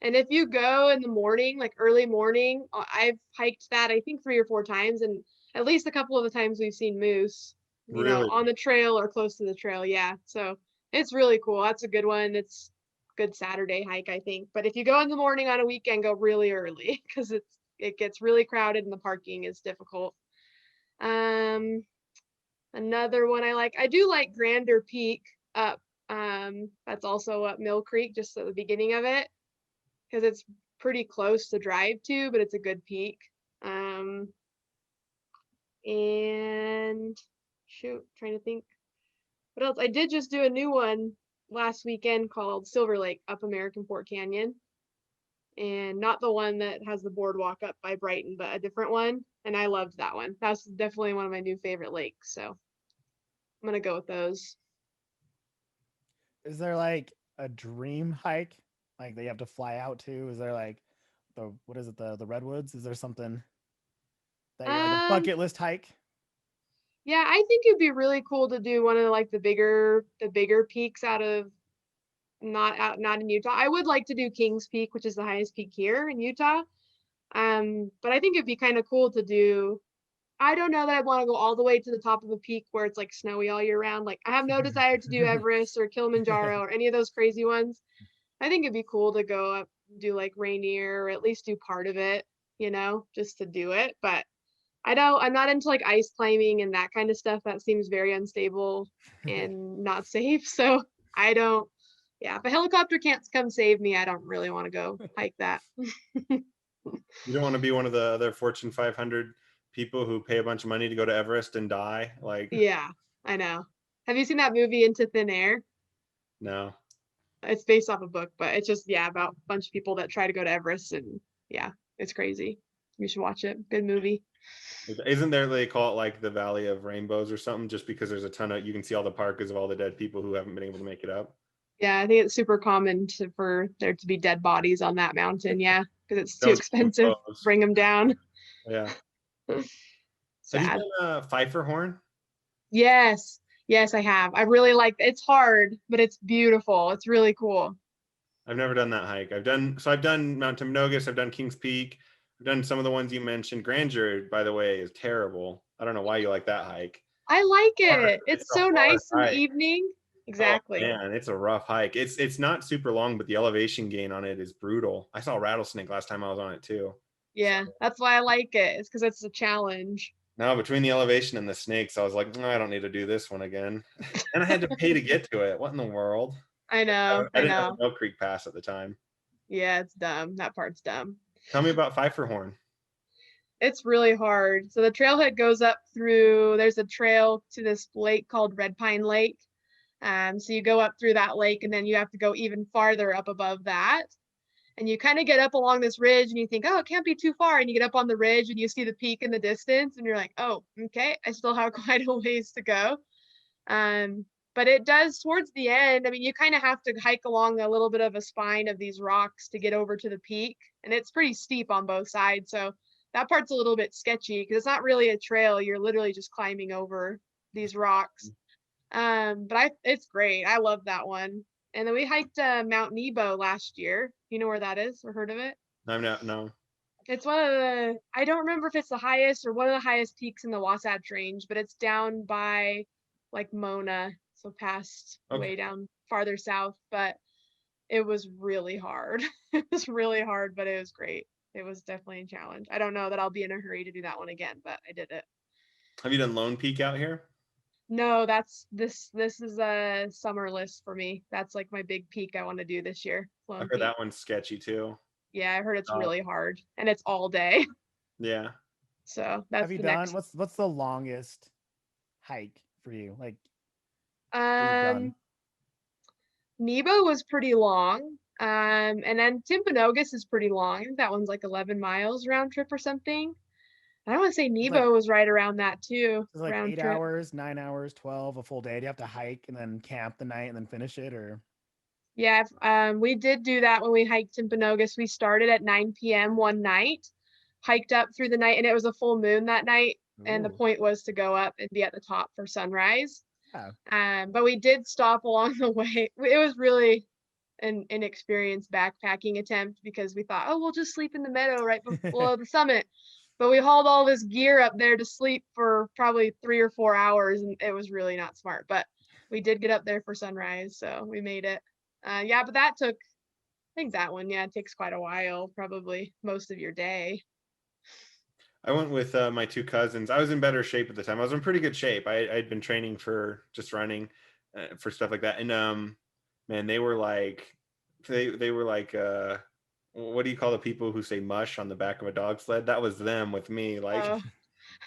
And if you go in the morning, like early morning, I've hiked that I think 3 or 4 times, and at least a couple of the times we've seen moose, Really? on the trail or close to the trail. Yeah. So it's really cool. That's a good one. It's a good Saturday hike, I think. But if you go in the morning on a weekend, go really early because it gets really crowded and the parking is difficult. Another one I do like Grander Peak up. That's also up Mill Creek, just at the beginning of it, because it's pretty close to drive to, but it's a good peak. And shoot, trying to think what else. I did just do a new one last weekend called Silver Lake up American Fork Canyon, and not the one that has the boardwalk up by Brighton, but a different one. And I loved that one. That's definitely one of my new favorite lakes. So I'm gonna go with those. Is there like a dream hike like that you have to fly out to? Is there like the redwoods? Is there something that you're like a bucket list hike? Yeah, I think it'd be really cool to do one of like the bigger peaks out of not in Utah. I would like to do Kings Peak, which is the highest peak here in Utah. But I think it'd be kind of cool to do. I don't know that I want to go all the way to the top of a peak where it's like snowy all year round. Like I have no desire to do Everest or Kilimanjaro or any of those crazy ones. I think it'd be cool to go up, do like Rainier, or at least do part of it, just to do it. But I'm not into like ice climbing and that kind of stuff. That seems very unstable and not safe. So if a helicopter can't come save me, I don't really want to go hike that. You don't want to be one of the other Fortune 500 people who pay a bunch of money to go to Everest and die. Like, Yeah, I know. Have you seen that movie Into Thin Air? no. It's based off a book, but it's just, about a bunch of people that try to go to Everest, and it's crazy. You should watch it. Good movie. Isn't there, they call it like the Valley of Rainbows or something, just because there's a ton of, you can see all the parkas of all the dead people who haven't been able to make it up? Yeah, I think it's super common for there to be dead bodies on that mountain. Yeah, because it's too Those expensive. photos. Bring them down. Yeah. Sad. Have you done Pfeiffer Horn? Yes, I have. I really like. It's hard, but it's beautiful. It's really cool. I've never done that hike. I've done Mount Timnogus, I've done Kings Peak, I've done some of the ones you mentioned. Grandeur, by the way, is terrible. I don't know why you like that hike. I like Hard. it. It's It's a so hard nice in the hike. evening. Oh Exactly. man, it's a rough hike. It's not super long, but the elevation gain on it is brutal. I saw a rattlesnake last time I was on it too. So Yeah, that's why I like it. It's because it's a challenge. now between the elevation and the snakes, I was like, "No, I don't need to do this one again." And I had to pay to get to it. What in the world? I know. I I didn't have know. a Mill Creek pass at the time. Yeah, it's dumb. That part's dumb. Tell me about Pfeiffer Horn. It's really hard. So the trailhead goes up through, there's a trail to this lake called Red Pine Lake. So you go up through that lake and then you have to go even farther up above that. And you kind of get up along this ridge and you think, oh, it can't be too far. And you get up on the ridge and you see the peak in the distance and you're like, oh, okay, I still have quite a ways to go. But it does towards the end. I mean, you kind of have to hike along a little bit of a spine of these rocks to get over to the peak. And it's pretty steep on both sides. So that part's a little bit sketchy because it's not really a trail. You're literally just climbing over these rocks. But it's great. I love that one. And then we hiked Mount Nebo last year. You know where that is or heard of it? I'm not no. It's one of the, I don't remember if it's the highest or one of the highest peaks in the Wasatch Range, but it's down by like Mona, so past way down farther south. But it was really hard. It was really hard, but it was great. It was definitely a challenge. I don't know that I'll be in a hurry to do that one again, but I did it. Have you done Lone Peak out here? No, that's this is a summer list for me. That's like my big peak I want to do this year. I've Lone heard Peak. that one's sketchy too. Yeah, I heard it's really hard and it's all day. Yeah. So that's Have you the done next. what's the longest hike for you? Like that you've Um, done? Nebo was pretty long. And then Timpanogos is pretty long. I think that one's like 11 miles round trip or something. I want to say It's like Nebo was right around that too, it's like round 8 trip. hours, 9 hours, 12, a full day. Do you have to hike and then camp the night and then finish it, or? Yeah, we did do that when we hiked Timpanogos. We started at 9 p.m. one night, hiked up through the night, and it was a full moon that night. And the Ooh. point was to go up and be at the top for sunrise. Yeah. But we did stop along the way. It was really an inexperienced backpacking attempt because we thought, oh, we'll just sleep in the meadow right below the summit. But we hauled all this gear up there to sleep for probably 3 or 4 hours, and it was really not smart. But we did get up there for sunrise, so we made it. Yeah, but that took, I think that one, yeah, it takes quite a while, probably most of your day. I went with my two cousins. I was in better shape at the time. I was in pretty good shape. I'd been training for just running for stuff like that. And man, they were like, they were like, what do you call the people who say mush on the back of a dog sled? That was them with me. Like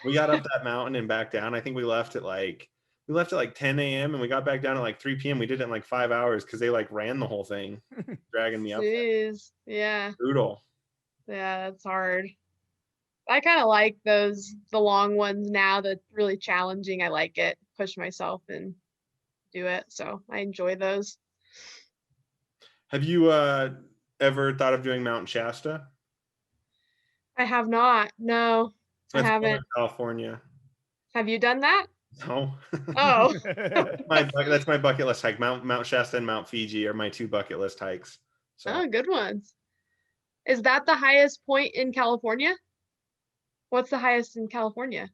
we got up that mountain and back down. I think we left at like 10 a.m. and we got back down at like 3 p.m. We did it in like 5 hours because they like ran the whole thing, dragging me up. Jeez, yeah, Brutal. yeah, that's hard. I kind of like the long ones now, that's really challenging. I like it, push myself and do it. So I enjoy those. Have you ever thought of doing Mount Shasta? I have not. No, I That's haven't. California. Have you done that? No. Oh, That's my bucket list hike. Mount Shasta and Mount Fiji are my two bucket list hikes. So oh, good ones. Is that the highest point in California? What's the highest in California?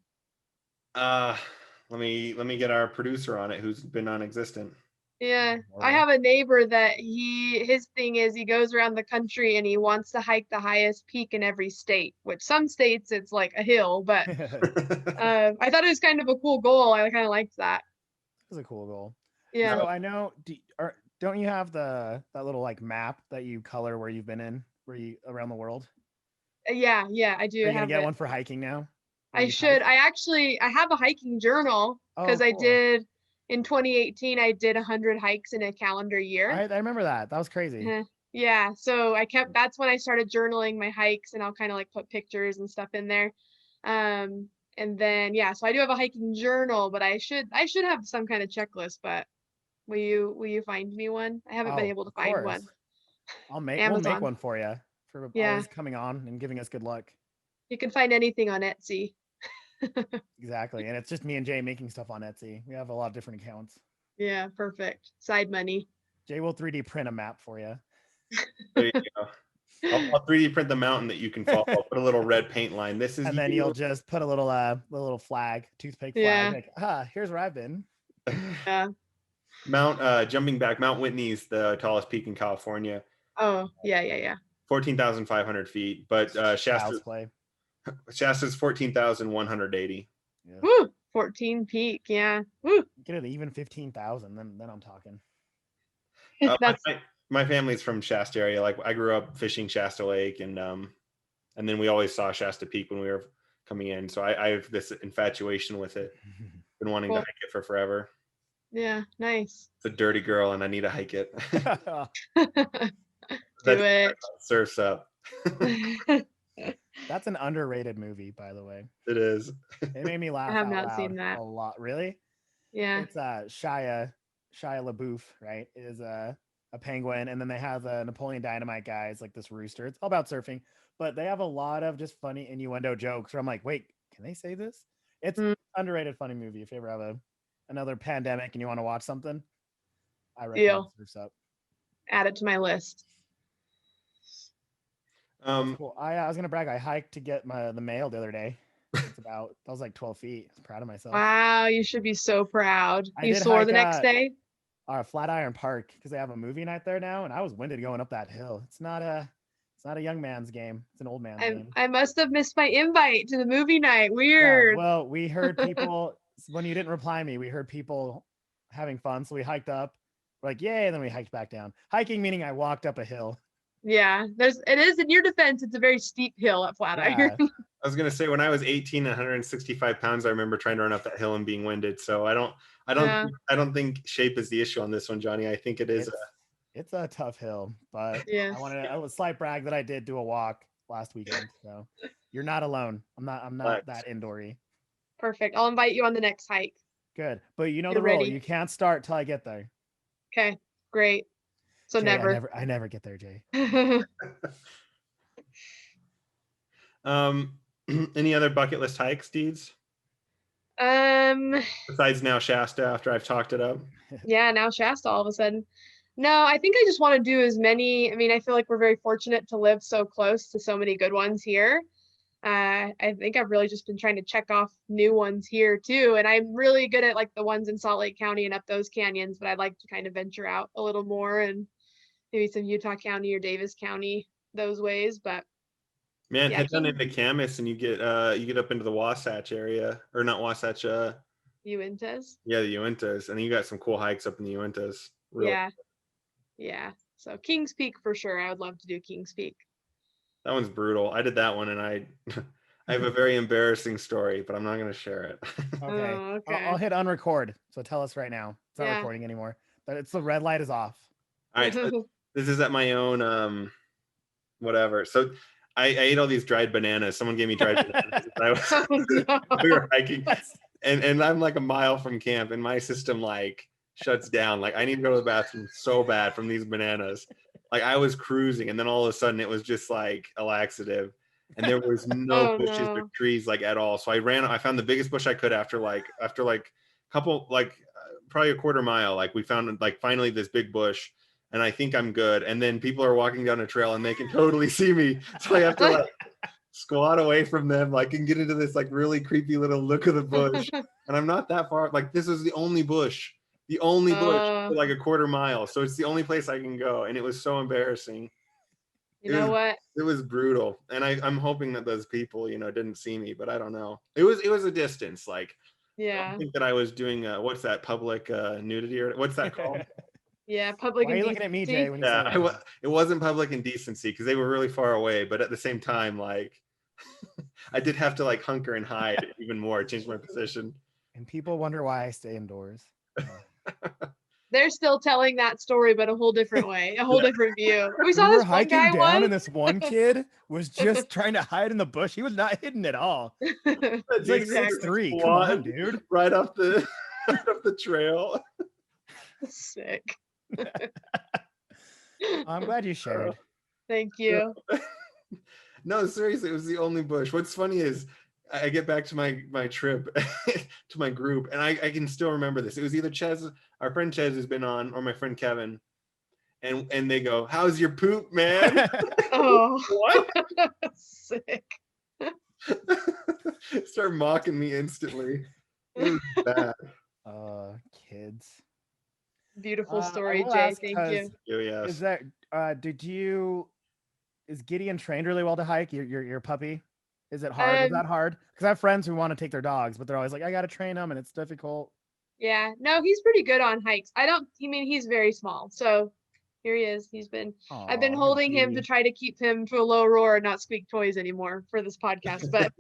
let me get our producer on it who's been non-existent. Yeah, I have a neighbor that his thing is he goes around the country and he wants to hike the highest peak in every state, which some states it's like a hill, but I thought it was kind of a cool goal. I kind of liked that. It's a cool goal. Yeah. So I know, don't you have that little like map that you color where you've been around the world? Yeah, I do Are you have gonna get it. one for hiking now? I should. I have a hiking journal because I did in 2018. I did 100 hikes in a calendar year. I remember that. That was crazy. Yeah, so that's when I started journaling my hikes, and I'll kind of like put pictures and stuff in there. And then yeah, so I do have a hiking journal, but I should have some kind of checklist. But will you find me one? I haven't been able to find one. We'll Amazon. make one for you for always coming on and giving us good luck. You can find anything on Etsy. Exactly, and it's just me and Jay making stuff on Etsy. We have a lot of different accounts. Yeah, perfect. Side money. Jay will 3D print a map for you. There you go. I'll 3D print the mountain that you can follow. I'll put a little red paint line. This is And then you. you'll just put a little flag, toothpick Yeah. flag, like, here's where I've been. Yeah. Jumping back, Mount Whitney's the tallest peak in California, Oh, yeah. 14,500 feet. But Child's play. Shasta's 14,180. Yeah. Woo! 14 peak. Yeah. Woo! Get it even 15,000, then I'm talking. That's My family's from Shasta area. Like I grew up fishing Shasta Lake, and then we always saw Shasta Peak when we were coming in. So I have this infatuation with it. Been wanting to cool. hike it for forever. Yeah, nice. It's a dirty girl, and I need to hike it. Do it. Surfs up. That's an underrated movie, by the way. It is. It made me laugh I have out not loud seen that. a lot. Really? Yeah. It's Shia LaBeouf, right? Is a penguin, and then they have the Napoleon Dynamite guys, like this rooster. It's all about surfing, but they have a lot of just funny innuendo jokes where I'm like, wait, can they say this? It's underrated funny movie. If you ever have another pandemic and you want to watch something, I recommend Surf's Up. Add it to my list. Cool. I was gonna brag. I hiked to get the mail the other day. That was like 12 feet. I was proud of myself. Wow, you should be so proud. I You did sore hike the next day? Flatiron Park, because they have a movie night there now, and I was winded going up that hill. It's not a young man's game. It's an old man's game. I must have missed my invite to the movie night. Weird. Yeah, well, we heard people when you didn't reply me. We heard people having fun, so we hiked up. We're like, yay! And then we hiked back down. Hiking meaning I walked up a hill. Yeah, it is, in your defense, it's a very steep hill at Flatiron. Yeah. I was gonna say, when I was 18 and 165 pounds, I remember trying to run up that hill and being winded. So I don't think shape is the issue on this one, Johnny. I think it's a tough hill, but yes. I was slight brag that I did do a walk last weekend. So you're not alone. I'm not that indoory. Perfect. I'll invite you on the next hike. Good, but you know You're the rule. ready. You can't start till I get there. Okay, great. So Jay, never. I never get there, Jay. Any other bucket list hikes, Deeds? Besides now Shasta, after I've talked it up. Yeah, now Shasta all of a sudden. No, I think I just want to do as many. I mean, I feel like we're very fortunate to live so close to so many good ones here. I think I've really just been trying to check off new ones here too. And I'm really good at like the ones in Salt Lake County and up those canyons, but I'd like to kind of venture out a little more and maybe some Utah County or Davis County those ways. But man, head down into Camas and you get up into the Wasatch area, or not Wasatch, Uintas. Yeah, the Uintas, and you got some cool hikes up in the Uintas. Yeah. So Kings Peak for sure. I would love to do Kings Peak. That one's brutal. I did that one, and I have a very embarrassing story, but I'm not going to share it. Okay. I'll hit unrecord. So tell us right now. It's not recording anymore. But it's the red light is off. All right. So this is at my own whatever. So I ate all these dried bananas. Someone gave me dried bananas. We were hiking, and I'm like a mile from camp, and my system like shuts down. Like I need to go to the bathroom so bad from these bananas. Like I was cruising, and then all of a sudden it was just like a laxative, and there was no bushes or trees like at all. So I found the biggest bush I could after like couple probably a quarter mile. Like we found like finally this big bush, and I think I'm good. And then people are walking down a trail and they can totally see me, so I have to like squat away from them, like, and get into this like really creepy little look of the bush. And I'm not that far. Like this is the only bush for like a quarter mile. So it's the only place I can go. And it was so embarrassing. You know what? It was brutal. And I'm hoping that those people, didn't see me, but I don't know. It was a distance. Like, I think that I was doing, what's that, public nudity, or what's that called? Yeah, public indecency. Why are you looking at me, Jay? When you say that? It wasn't public indecency because they were really far away. But at the same time, like, I did have to like hunker and hide even more, change my position. And people wonder why I stay indoors. They're still telling that story, but a whole different way, a whole different view. We saw this one guy down, and this one kid was just trying to hide in the bush. He was not hidden at all. It's like 6'3". Come on, dude! Right off the trail. Sick. I'm glad you shared. Thank you. No, seriously, it was the only bush. What's funny is I get back to my trip to my group, and I can still remember this. It was either Ches, our friend Ches has been on, or my friend Kevin. and they go, "How's your poop, man?" Oh, What? sick. Start mocking me instantly. It was bad. Kids. Beautiful I story, will Jay. ask Thank because you. is Yes. that is Gideon trained really well to hike? Your puppy? Is it hard? Was Um, that hard? Because I have friends who want to take their dogs, but they're always like, I got to train them, and it's difficult. yeah, no, he's pretty good on hikes. He's very small. So here he is. I've been Oh, good holding him to cutie. try to keep him to a low roar and not squeak toys anymore for this podcast. But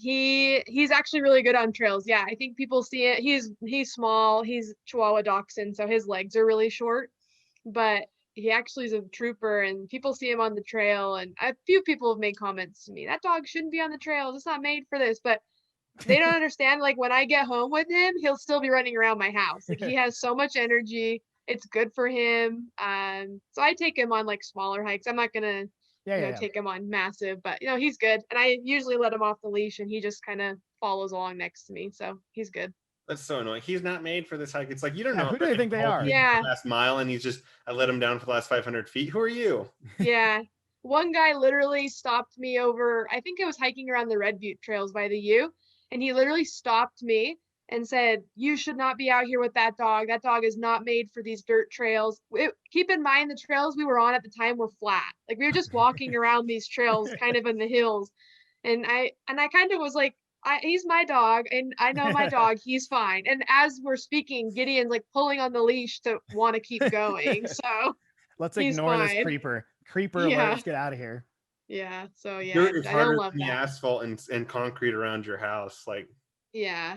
he's actually really good on trails. Yeah, I think people see it. He's small. He's Chihuahua Dachshund, so his legs are really short, but he actually is a trooper, and people see him on the trail, and a few people have made comments to me, that dog shouldn't be on the trails, it's not made for this, but they don't understand, like, when I get home with him, he'll still be running around my house. Like, he has so much energy. It's good for him. So I take him on like smaller hikes. I'm not gonna, Yeah. take him on massive, but he's good. And I usually let him off the leash and he just kind of follows along next to me. So he's good. That's so annoying. He's not made for this hike. It's like, you don't Yeah, know who if do I they can think they hold are? you Yeah. the last mile, and I let him down for the last 500 feet. Who are you? Yeah. One guy literally stopped me over, I think I was hiking around the Red Butte trails by the U, and he literally stopped me and said, "You should not be out here with that dog. That dog is not made for these dirt trails." Keep in mind, the trails we were on at the time were flat. Like, we were just walking around these trails kind of in the hills. And I kind of was like, he's my dog and I know my dog, he's fine. And as we're speaking, Gideon's like pulling on the leash to want to keep going. So Let's he's ignore this fine. creeper. Creeper alert. Yeah. Let's get out of here. Yeah. So yeah, Dirt is I don't harder love than the that. asphalt and concrete around your house. Like, Yeah.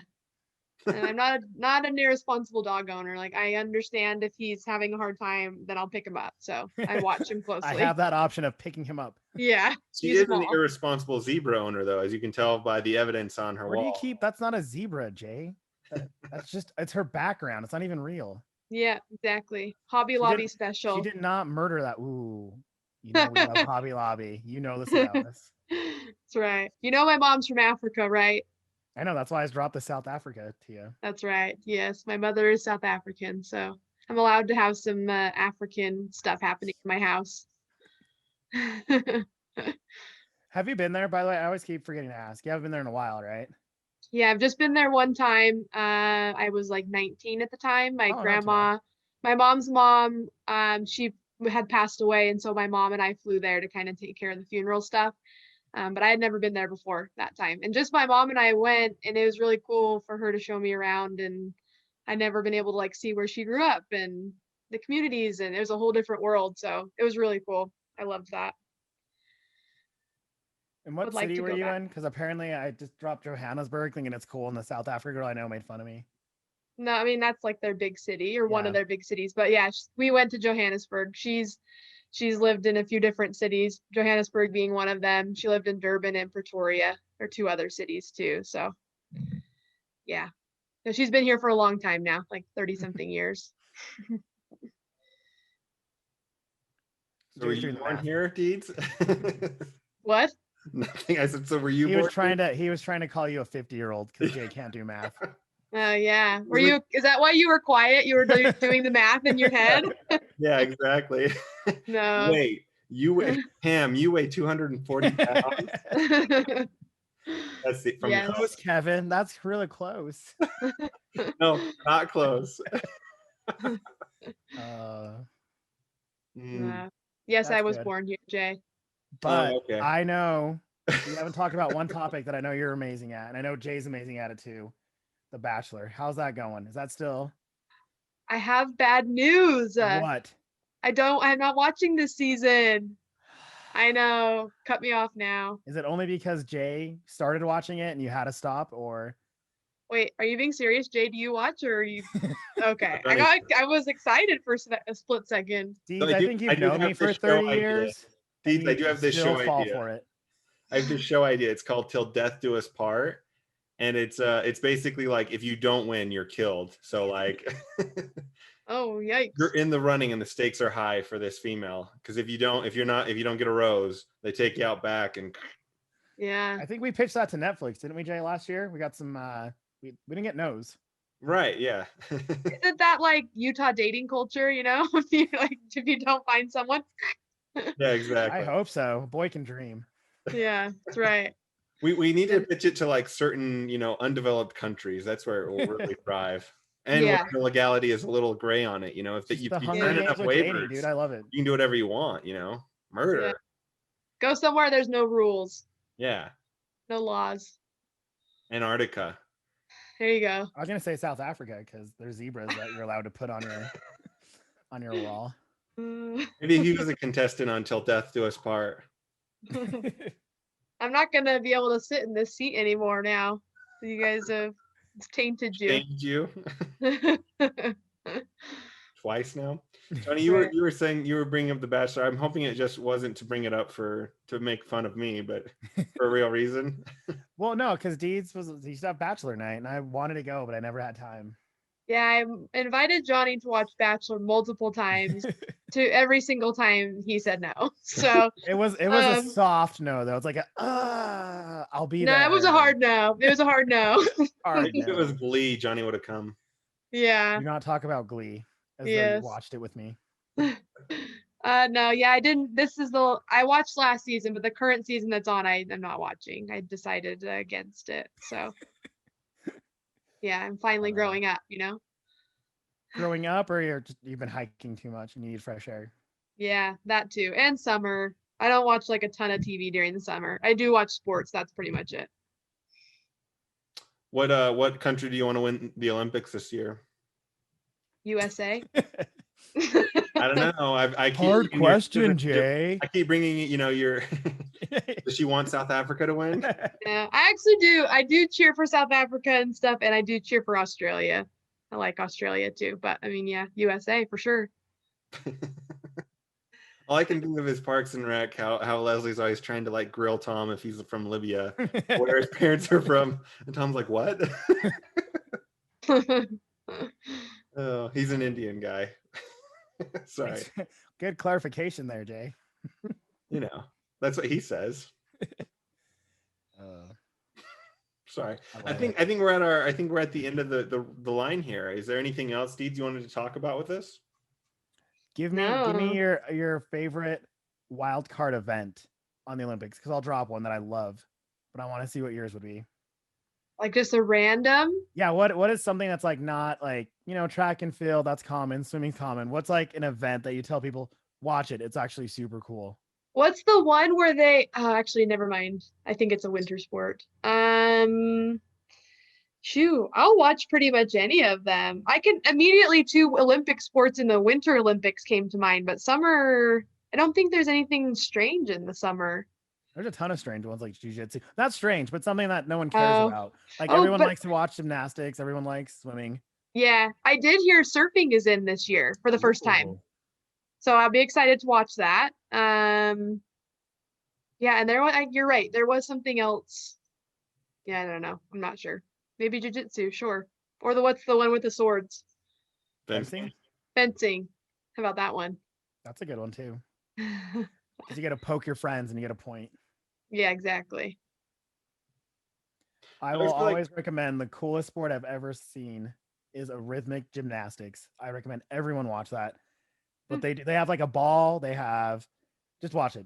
And I'm not an irresponsible dog owner. Like, I understand if he's having a hard time, then I'll pick him up. So I watch him I closely. have that option of picking him up. Yeah. she He's is an small. irresponsible zebra owner, though, as you can tell by the evidence on her Where do you wall. keep? That's not a zebra, Jay. That's just, it's her background. It's not even real. Yeah, exactly. Hobby Lobby special. She did not murder that. Ooh, we love Hobby Lobby. You know this about us. That's right. My mom's from Africa, right? I know. That's why I dropped the South Africa to you. That's right. Yes, my mother is South African, so I'm allowed to have some African stuff happening in my house. Have you been there, by the way? I always keep forgetting to ask. You haven't been there in a while, right? Yeah, I've just been there one time. I was like 19 at the time. My Oh, not too grandma, my mom's mom, she had passed away, and so my mom and I flew there to kind of take care of the funeral stuff. But I had never been there before that time. And just my mom and I went, and it was really cool for her to show me around. And I'd never been able to like see where she grew up and the communities, and it was a whole different world. So it was really cool. I loved that. And what Would like city to were go you back. in? Because apparently I just dropped Johannesburg thinking it's cool, and the South Africa girl I know made fun of me. No, I mean that's like their big city or one of Yeah. their big cities. But yeah, we went to Johannesburg. She's lived in a few different cities, Johannesburg being one of them. She lived in Durban and Pretoria, or two other cities too. So yeah. So she's been here for a long time now, like 30 something years. So were Jay's you doing the born math. here, Deeds? What? Nothing. I said, so were you He born was trying to call you a 50-year-old because Jay can't do math. Yeah. Is that why you were quiet? You were doing the math in your head? Yeah, exactly. No. Wait, Pam, you weigh 240 pounds? That's it from Yes. Close, Kevin. That's really close. No, not close. Yes, I That's was good. born here, Jay. But okay. I know we haven't talked about one topic that I know you're amazing at, and I know Jay's amazing at it too. The Bachelor. How's that going? Is that still? I have bad news. What? I'm not watching this season. I know. Cut me off now. Is it only because Jay started watching it and you had to stop, or? Wait, are you being serious, Jay? Do you watch or are you? Okay. I was excited for a split second. Deeds, I think you've known me for 30 years. Deeds, I do have this show fall idea. for it. I have this show idea. It's called Till Death Do Us Part. And it's basically like if you don't win, you're killed. So like Oh, yikes. you're in the running and the stakes are high for this female. Because if you don't get a rose, they take you out back and Yeah. I think we pitched that to Netflix, didn't we, Jay, last year? We got some we didn't get no's. Right. Yeah. Isn't that like Utah dating culture, you know? If you don't find someone. Yeah, I exactly. hope so. Boy can dream. Yeah, that's right. We need to And pitch it to like certain, undeveloped countries. That's where it will really thrive. And where yeah, the legality is a little gray on it, if Just if the you Hunger sign yeah, Games enough with dating, dude. waivers, I love it. you can do whatever you want, yeah. murder. Go somewhere there's no rules, Yeah. no laws. Antarctica. There you go. I was gonna say South Africa because there's zebras that you're allowed to put on your wall. Maybe he was a contestant on Till Death Do Us Part. I'm not gonna be able to sit in this seat anymore now. You guys have tainted you. Changed you twice now. Johnny, you were Right. you were saying you were bringing up The Bachelor. I'm hoping it just wasn't to bring it up to make fun of me, but for a real reason. Well, no, because Deeds he used to have Bachelor Night, and I wanted to go, but I never had time. Yeah, I invited Johnny to watch Bachelor multiple times. To every single time he said no. So It was a soft no though. It's like I'll be no, there. it was a hard no. It was a hard no. Hard Maybe if it was no. Glee, Johnny would have come. Yeah. Do not talk about Glee as though you Yes. watched it with me. No, yeah, I didn't. I watched last season, but the current season that's on, I'm not watching. I decided against it. So yeah, I'm finally growing up, Growing up, or you've been hiking too much and you need fresh air. Yeah, that too. And summer. I don't watch like a ton of TV during the summer. I do watch sports. That's pretty much it. What country do you want to win the Olympics this year? USA. I don't know. I keep Hard bringing your- question, Jay. I keep bringing your. Does she want South Africa to win? Yeah, I actually do. I do cheer for South Africa and stuff, and I do cheer for Australia. I like Australia too, but I mean, yeah, USA for sure. All I can think of is Parks and Rec. How Leslie's always trying to like grill Tom if he's from Libya, where his parents are from, and Tom's like, "What?" Oh, he's an Indian guy. Sorry, Good clarification there, Jay. That's what he says. Sorry, I think we're at the end of the line here. Is there anything else, Deeds, you wanted to talk about with this? Give me No. your favorite wild card event on the Olympics, because I'll drop one that I love, but I want to see what yours would be. Like just a random? Yeah, what is something that's like not like, track and field, that's common, swimming's common. What's like an event that you tell people, watch it, it's actually super cool. What's the one where actually never mind. I think it's a winter sport. Shoo, I'll watch pretty much any of them. I can immediately two Olympic sports in the Winter Olympics came to mind, but summer, I don't think there's anything strange in the summer. There's a ton of strange ones like jiu-jitsu. That's strange, but something that no one cares Oh. about. Like Oh, everyone but likes to watch gymnastics, everyone likes swimming. yeah, I did hear surfing is in this year for the first time. Ooh. So I'll be excited to watch that. Yeah, and you're right. There was something else. Yeah, I don't know. I'm not sure. Maybe jujitsu, sure. Or what's the one with the swords? Fencing? Fencing. How about that one? That's a good one too. Because you get to poke your friends and you get a point. Yeah, exactly. I will always recommend the coolest sport I've ever seen is rhythmic gymnastics. I recommend everyone watch that. But they have like a ball. Just watch it.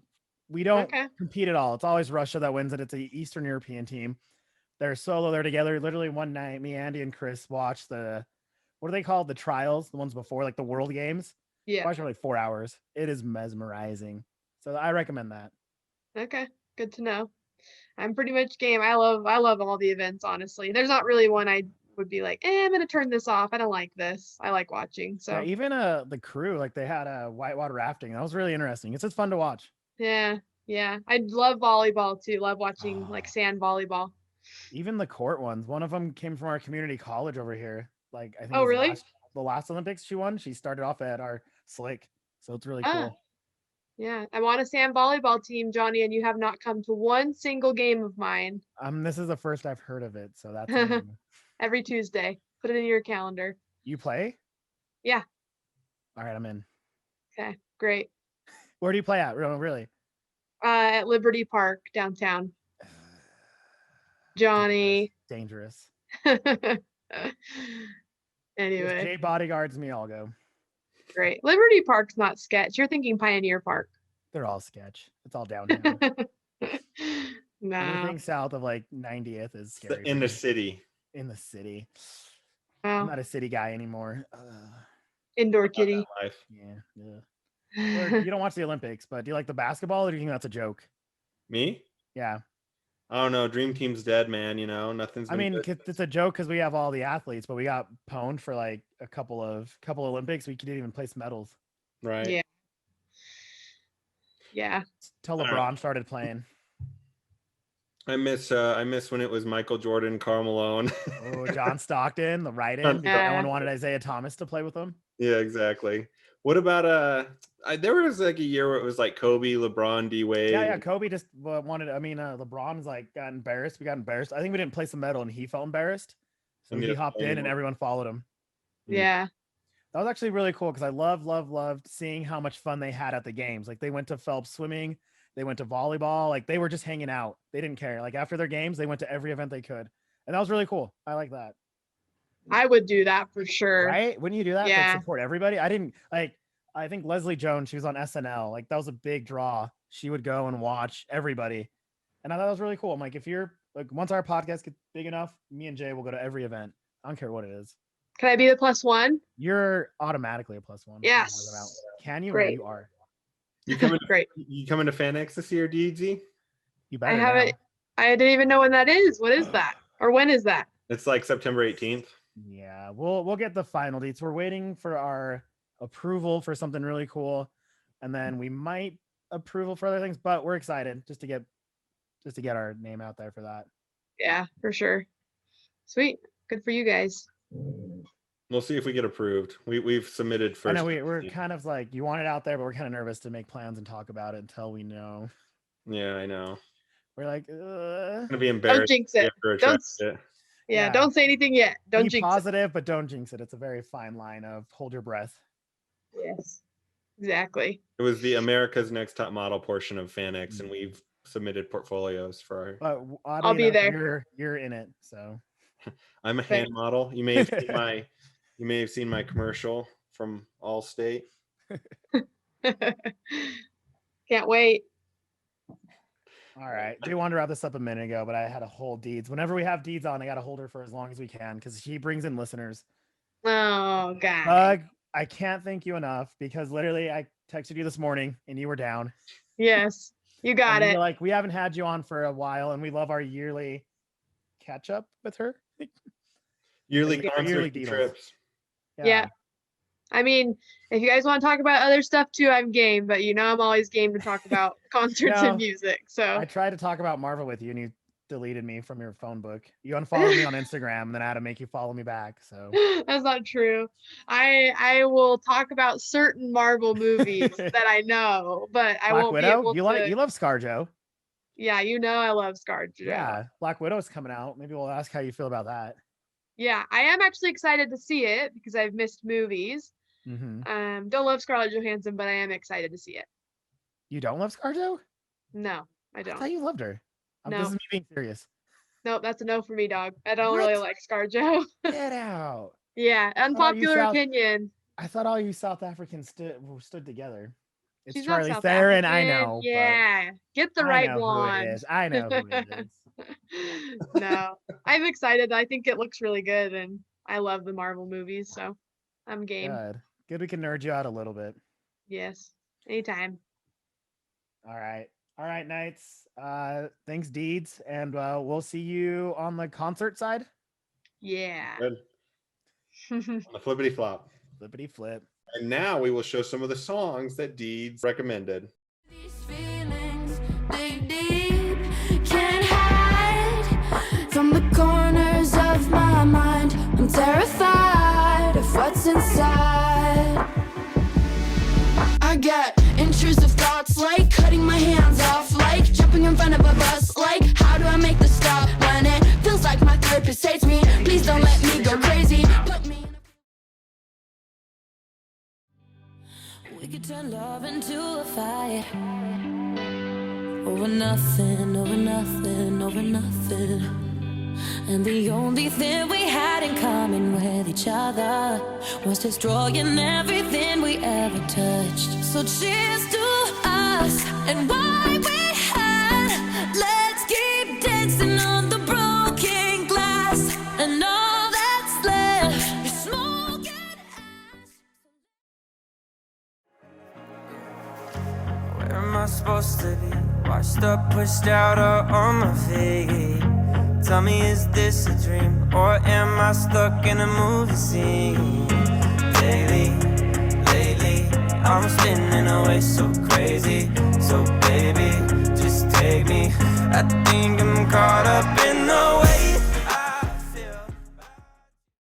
We don't compete at all. It's always Russia that wins it. It's an Eastern European team. They're solo. They're together. Literally one night, me, Andy, and Chris watched what are they called? The trials, the ones before, like the World Games. Yeah. Watched for like 4 hours. It is mesmerizing. So I recommend that. Okay, good to know. I'm pretty much game. I love all the events, honestly. There's not really one I would be like, I'm gonna turn this off. I don't like this. I like watching. So yeah, even the crew, like they had a whitewater rafting. That was really interesting. It's just fun to watch. Yeah. I love volleyball too. Love watching like sand volleyball. Even the court ones. One of them came from our community college over here. Like I think Oh, really? the last Olympics she won. She started off at our slick. So it's really cool. Yeah, I'm on a sand volleyball team, Johnny, and you have not come to one single game of mine. This is the first I've heard of it, so that's every Tuesday. Put it in your calendar. You play? Yeah. All right, I'm in. Okay, great. Where do you play at? Really? At Liberty Park downtown. Johnny. Dangerous. If Anyway, Jay bodyguards me, I'll go. great. Liberty Park's not sketch. You're thinking Pioneer Park. They're all sketch. It's all downtown. No. Anything south of like 90th is scary. In for the me. city. In the city. I'm Well, not a city guy anymore. indoor Not that kitty. life. Yeah. Or you don't watch the Olympics, but do you like the basketball or do you think that's a joke? Me? Yeah. I don't know. Dream Team's dead, man. You know, nothing's. I been mean, good. it's a joke because we have all the athletes, but we got pwned for like a couple Olympics. We didn't even place medals Right. Yeah. Yeah. till I don't know. LeBron started playing. I miss when it was Michael Jordan, Karl Malone. Oh, John Stockton, the right John end, because no Yeah. one wanted Isaiah Thomas to play with him. Yeah, exactly. What about there was like a year where it was like Kobe, LeBron, D Wade. Yeah. Kobe just wanted. I mean, LeBron's like got embarrassed. We got embarrassed. I think we didn't place the medal, and he felt embarrassed, so And he he hopped in, and everyone followed him. Yeah. That was actually really cool because I loved seeing how much fun they had at the games. Like they went to Phelps swimming, they went to volleyball, like they were just hanging out. They didn't care. Like after their games, they went to every event they could. And that was really cool. I like that. I would do that for sure. Right? Wouldn't you do that? Yeah. Like support everybody? I didn't like I think Leslie Jones, she was on SNL. Like that was a big draw. She would go and watch everybody. And I thought that was really cool. I'm like, if you're like once our podcast gets big enough, me and Jay will go to every event. I don't care what it is. Can I be the +1? You're automatically a +1. Yes. Can you? Great. No, you are. You coming? Great. You coming to FanX this year, DZ? You I better. haven't. I didn't even know when that is. What is that? Or when is that? It's like September 18th. Yeah, we'll get the final dates. We're waiting for our approval for something really cool, and then we might approval for other things. But we're excited just to get our name out there for that. Yeah, for sure. Sweet. Good for you guys. We'll see if we get approved. We've submitted I first. know we're kind of like you want it out there, but we're kind of nervous to make plans and talk about it until we know. Yeah, I know. We're like, I'm gonna be embarrassed. Don't jinx it. after I Don't. try it. Yeah, Yeah. don't say anything yet. Don't be jinx positive, but don't jinx it. It's a very fine line of hold your breath. it. Yes. Exactly. It was the America's Next Top Model portion of FanX, and we've submitted portfolios for our. But I'll be there. You're in it, so I'm a Okay. hand model. You may have seen my commercial from Allstate. Can't wait. all right. We wanted to wrap this up a minute ago, but I had to hold Deeds. Whenever we have Deeds on, I got to hold her for as long as we can because she brings in listeners. Oh God. Doug, I can't thank you enough because literally I texted you this morning and you were down. Yes, you got And it. you're like, we haven't had you on for a while, and we love our yearly catch up with her. Yearly Like, concert yearly deals. trips. Yeah. I mean, if you guys want to talk about other stuff too, I'm game. But I'm always game to talk about concerts No. and music. So I tried to talk about Marvel with you, and you deleted me from your phone book. You unfollowed me on Instagram, and then I had to make you follow me back. So that's not true. I will talk about certain Marvel movies that I know, but I Black won't Widow, be able you to. love ScarJo. Yeah, I love ScarJo. Yeah, Black Widow's coming out. Maybe we'll ask how you feel about that. Yeah, I am actually excited to see it because I've missed movies. Mm-hmm. Don't love Scarlett Johansson, but I am excited to see it. You don't love ScarJo? No, I I don't. thought you loved her. No. This is me being serious. No, that's a no for me, dog. I don't What? really like ScarJo. Get out. Yeah, unpopular South- opinion. I thought all you South Africans stood together. It's She's not Charlie South Theron, I African. know. Yeah, get the I right know who it blonde. is. I know who it is. No, I'm excited. I think it looks really good, and I love the Marvel movies, so I'm game. Good. We can nerd you out a little bit. Yes, anytime. All right, Knights. Thanks, Deeds, and we'll see you on the concert side. Yeah. Good. On the flippity flop. Flippity flip. And now we will show some of the songs that Deeds recommended. These feelings dig deep, can't hide from the corners of my mind. I'm terrified of what's inside. I get intrusive thoughts like cutting my hands off, like jumping in front of a bus, like how do I make the stop when it feels like my therapist hates me? Please don't let me go crazy. Put me in We could turn love into a fight over nothing, over nothing, over nothing. And the only thing we had in common with each other was destroying everything we ever touched. So cheers to us and what we had. Let's keep dancing on the broken glass, and all that's left is smoke and ash. Where am I supposed to be? Washed up, pushed out, or on my feet? Tell me, is this a dream, or am I stuck in a movie scene? Daily, lately, I'm spinning away so crazy. So baby, just take me. I think